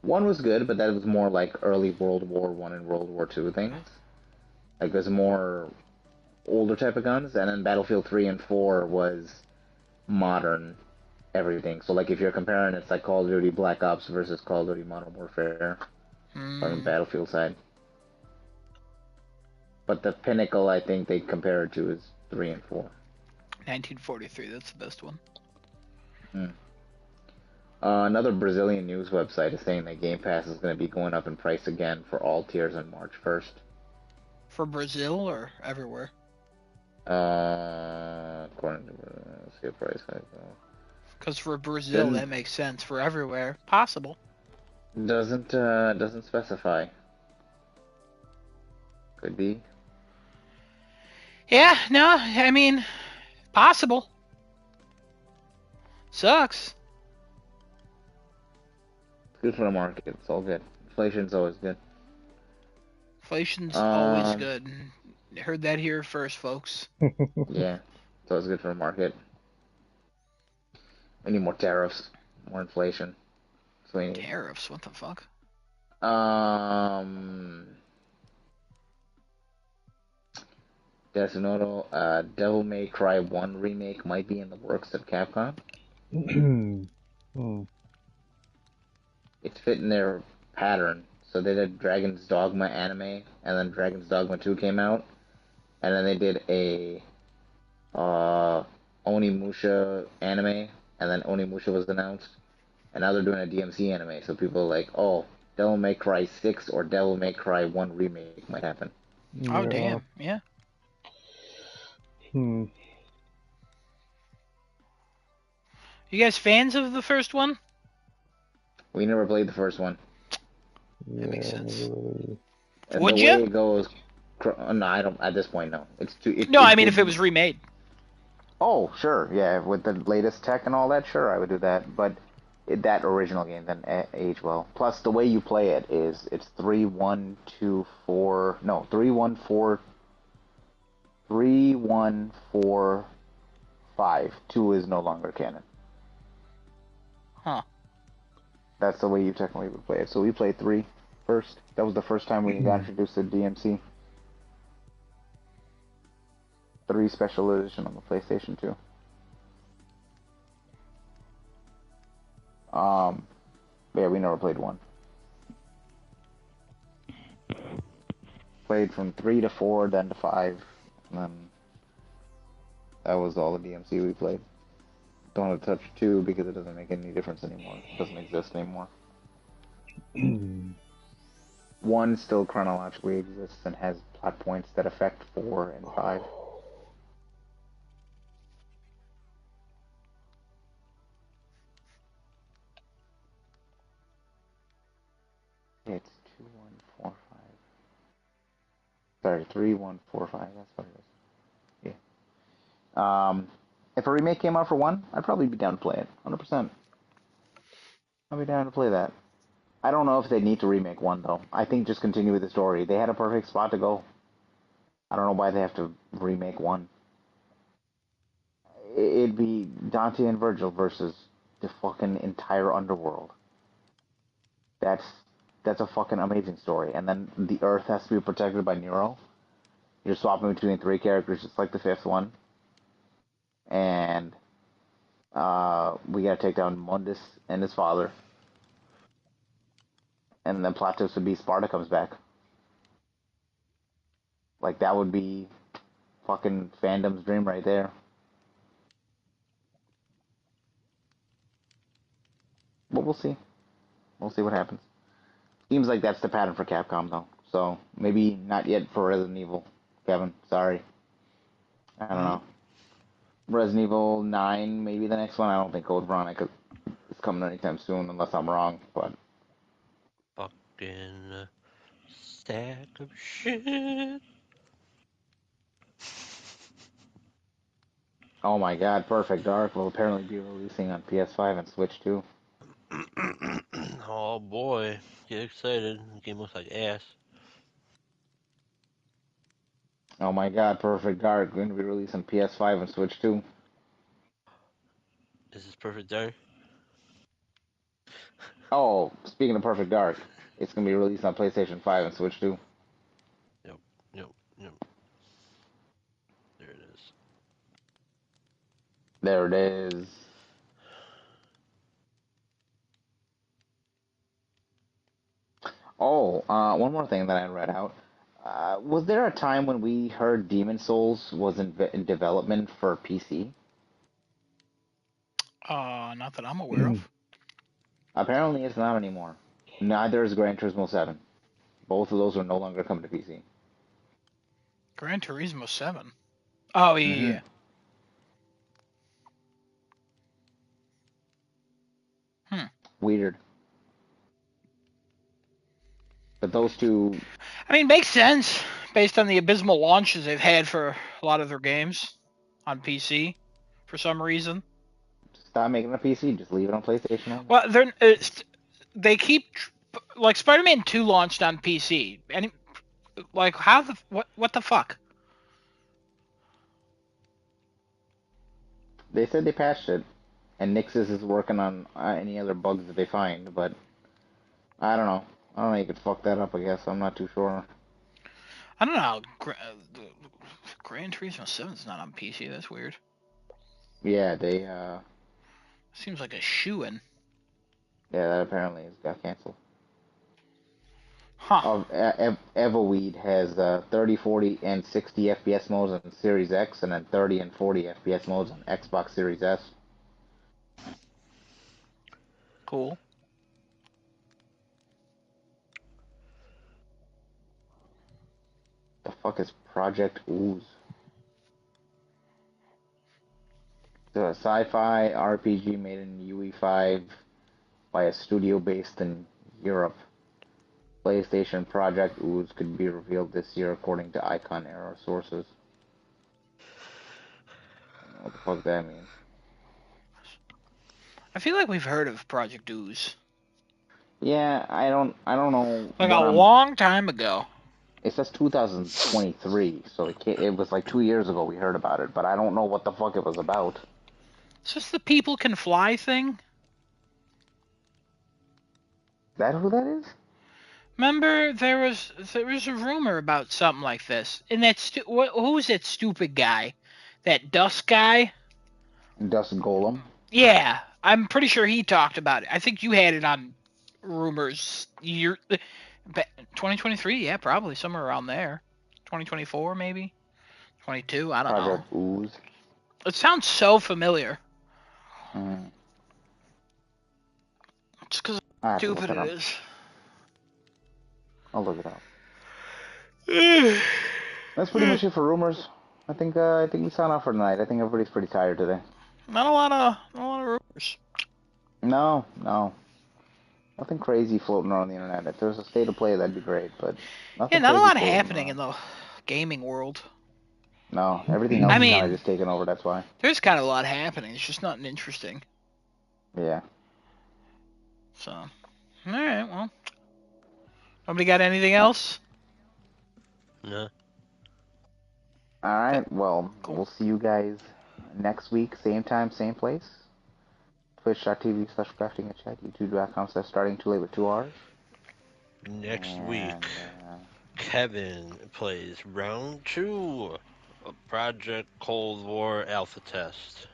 1 was good, but that was more like early World War One and World War Two things. Like there's more older type of guns, and then Battlefield 3 and 4 was modern everything. So like if you're comparing, it's like Call of Duty Black Ops versus Call of Duty Modern Warfare on the Hmm. Battlefield side. But the pinnacle, I think they compare it to is 3 and 4. 1943, that's the best one. Hmm. Another Brazilian news website is saying that Game Pass is going to be going up in price again for all tiers on March 1st. For Brazil or everywhere? According to see a price. Because for Brazil, Didn't that makes sense. For everywhere, possible. doesn't specify. Could be. Yeah, no, I mean, possible. Sucks. It's good for the market. It's all good. Inflation's always good. Inflation's always Um, good. Heard that here first, folks. yeah, it's always good for the market. We need more tariffs, more inflation. So we need. Tariffs, what the fuck? Um, Desunoto, Devil May Cry 1 remake might be in the works at Capcom. Hmm. It's fitting their pattern. So they did Dragon's Dogma anime, and then Dragon's Dogma 2 came out, and then they did a Onimusha anime, and then Onimusha was announced, and now they're doing a DMC anime. So people are like, oh, Devil May Cry 6 or Devil May Cry 1 remake might happen. Oh, Yeah. damn, yeah. Hmm. You guys fans of the first one? We never played the first one. That makes Yeah, sense. never really. And the Would way you? it goes, no, I don't. At this point, no. It's too. No, I It mean if it would. was remade. Oh, sure, yeah. With the latest tech and all that, sure, I would do that. But that original game then age well. Plus, the way you play it is it's 3-1-2-4. No, 3-1-4. 3-1-4-5. 2 is no longer canon. Huh. That's the way you technically would play it. So we played 3 first. That was the first time we got introduced to DMC. 3 special edition on the PlayStation 2. Yeah, we never played 1. Played from 3 to 4, then to 5, and then that was all the DMC we played. Don't want to touch 2 because it doesn't make any difference anymore. It doesn't exist anymore. 1 still chronologically exists and has plot points that affect 4 and 5. It's 2-1-4-5. Sorry, 3-1-4-5. That's what it is. Yeah. If a remake came out for 1, I'd probably be down to play it. 100%. I'd be down to play that. I don't know if they need to remake 1 though. I think just continue with the story. They had a perfect spot to go. I don't know why they have to remake one. It'd be Dante and Virgil versus the fucking entire underworld. That's that's a fucking amazing story. And then the Earth has to be protected by Nero. You're swapping between three characters, just like the fifth one. And we gotta take down Mundus and his father. And then plot twist would be Sparta comes back. Like that would be fucking fandom's dream right there. But we'll see. We'll see what happens. Seems like that's the pattern for Capcom though. So maybe not yet for Resident Evil, Kevin. Sorry. I don't know. Resident Evil 9, maybe the next one. I don't think Code Veronica is coming anytime soon, unless I'm wrong. But Fucking stack of shit. oh my God, Perfect Dark will apparently be releasing on PS5 and Switch too. Oh boy, get excited. The game looks like ass. Oh my God, Perfect Dark going to be released on PS5 and Switch too. Is this Perfect Dark? Oh, speaking of Perfect Dark, it's going to be released on PlayStation 5 and Switch too. Yep, yep, yep. There it is. There it is. Oh, one more thing that I read out. Was there a time when we heard Demon Souls was in development for PC? Not that I'm aware of. Apparently, it's not anymore. Neither is Gran Turismo 7. Both of those are no longer coming to PC. Gran Turismo 7. Oh, yeah, Mm-hmm. yeah. Weird. But those two, I mean, makes sense based on the abysmal launches they've had for a lot of their games on PC for some reason. stop making a PC. Just leave it on PlayStation only. Well, they keep like Spider-Man 2 launched on PC. And like how the what the fuck? They said they patched it, and Nixus is working on any other bugs that they find. But I don't know. I don't know. You could fuck that up. I guess I'm not too sure. I don't know. Gran Turismo 7 is not on PC. That's weird. Yeah, they Seems like a shoe-in. yeah, that apparently has got canceled. Huh. Evoweed has 30, 40, and 60 FPS modes on Series X, and then 30 and 40 FPS modes on Xbox Series S. Cool. The fuck is Project Ooze? It's a sci-fi RPG made in UE5 by a studio based in Europe. PlayStation Project Ooze could be revealed this year, according to Icon Era sources. I don't know what the fuck that means. I feel like we've heard of Project Ooze. Yeah, I don't know. Like a long time ago. It says 2023, so it was like 2 years ago we heard about it, but I don't know what the fuck it was about. Is this the People Can Fly thing? Is that who that is? Remember, there was a rumor about something like this, and who was that stupid guy, that Dust guy? Dust Golem. Yeah, I'm pretty sure he talked about it. I think you had it on rumors 2023. Yeah, probably somewhere around there. 2024 maybe. 22. I don't Project know. Ooze. It sounds so familiar. Mm. It's because I have to stupid look it it up. is. I'll look it up. That's pretty much it for rumors. I think we signed off for tonight. I think everybody's pretty tired today. Not a lot of rumors. No. Nothing crazy floating around the internet. If there's a state of play, that'd be great, but nothing. Yeah, not a lot crazy happening floating in the gaming world. No, everything else I is kind mean- of just taken over. That's why. There's kind of a lot happening. It's just nothing interesting. Yeah. So, all right. Well, nobody got anything else? No. All right. Well, Cool. we'll see you guys next week, same time, same place. Twitch.tv/craftingitchat, youtube.com/starting too late with 2 R's. Next And, week, Kevin plays round 2 of Project Cold War Alpha Test.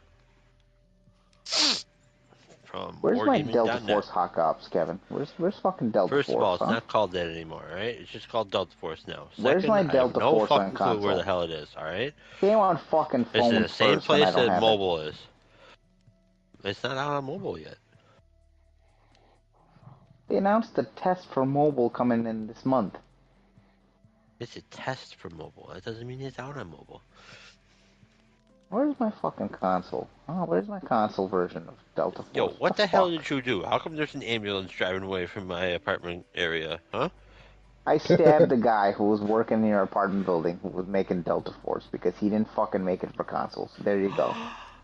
From where's my Delta wargaming.net. Force Hawk Ops, Kevin? Where's fucking Delta First Force? of all, it's huh? not called that anymore, alright? It's just called Delta Force now. Where's Second, my I have Delta no Force on fucking clue where console? the hell it is, alright? Came on fucking It's in phone the same first, and I place don't that have mobile is. It's not out on mobile yet. it. They announced the test for mobile coming in this month. It's a test for mobile. That doesn't mean it's out on mobile. Where's my fucking console? Oh, where's my console version of Delta Force? Yo, what the hell fuck? did you do? How come there's an ambulance driving away from my apartment area, huh? I stabbed the guy who was working in your apartment building who was making Delta Force because he didn't fucking make it for consoles. There you go.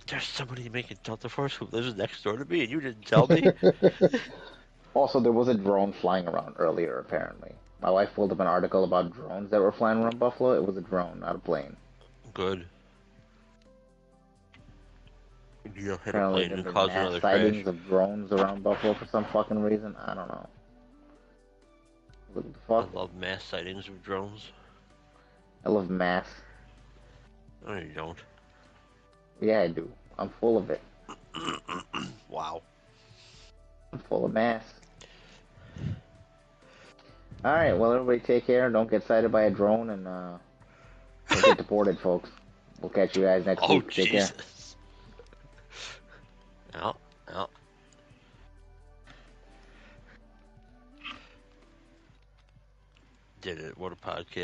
There's somebody making Delta Force who lives next door to me and you didn't tell me? Also, there was a drone flying around earlier, apparently. My wife pulled up an article about drones that were flying around Buffalo. It was a drone, not a plane. Good. You'll hit a Apparently, plane there and have been cause mass another crash. sightings of drones around Buffalo for some fucking reason. I don't know. What the I fuck? love mass sightings of drones. I love mass. No, you don't. Yeah, I do. I'm full of it. Wow. I'm full of mass. Alright, well, everybody take care. Don't get sighted by a drone, and don't get deported, folks. We'll catch you guys next Oh, week. Take care. Jesus. Out, out. Did it. What a podcast.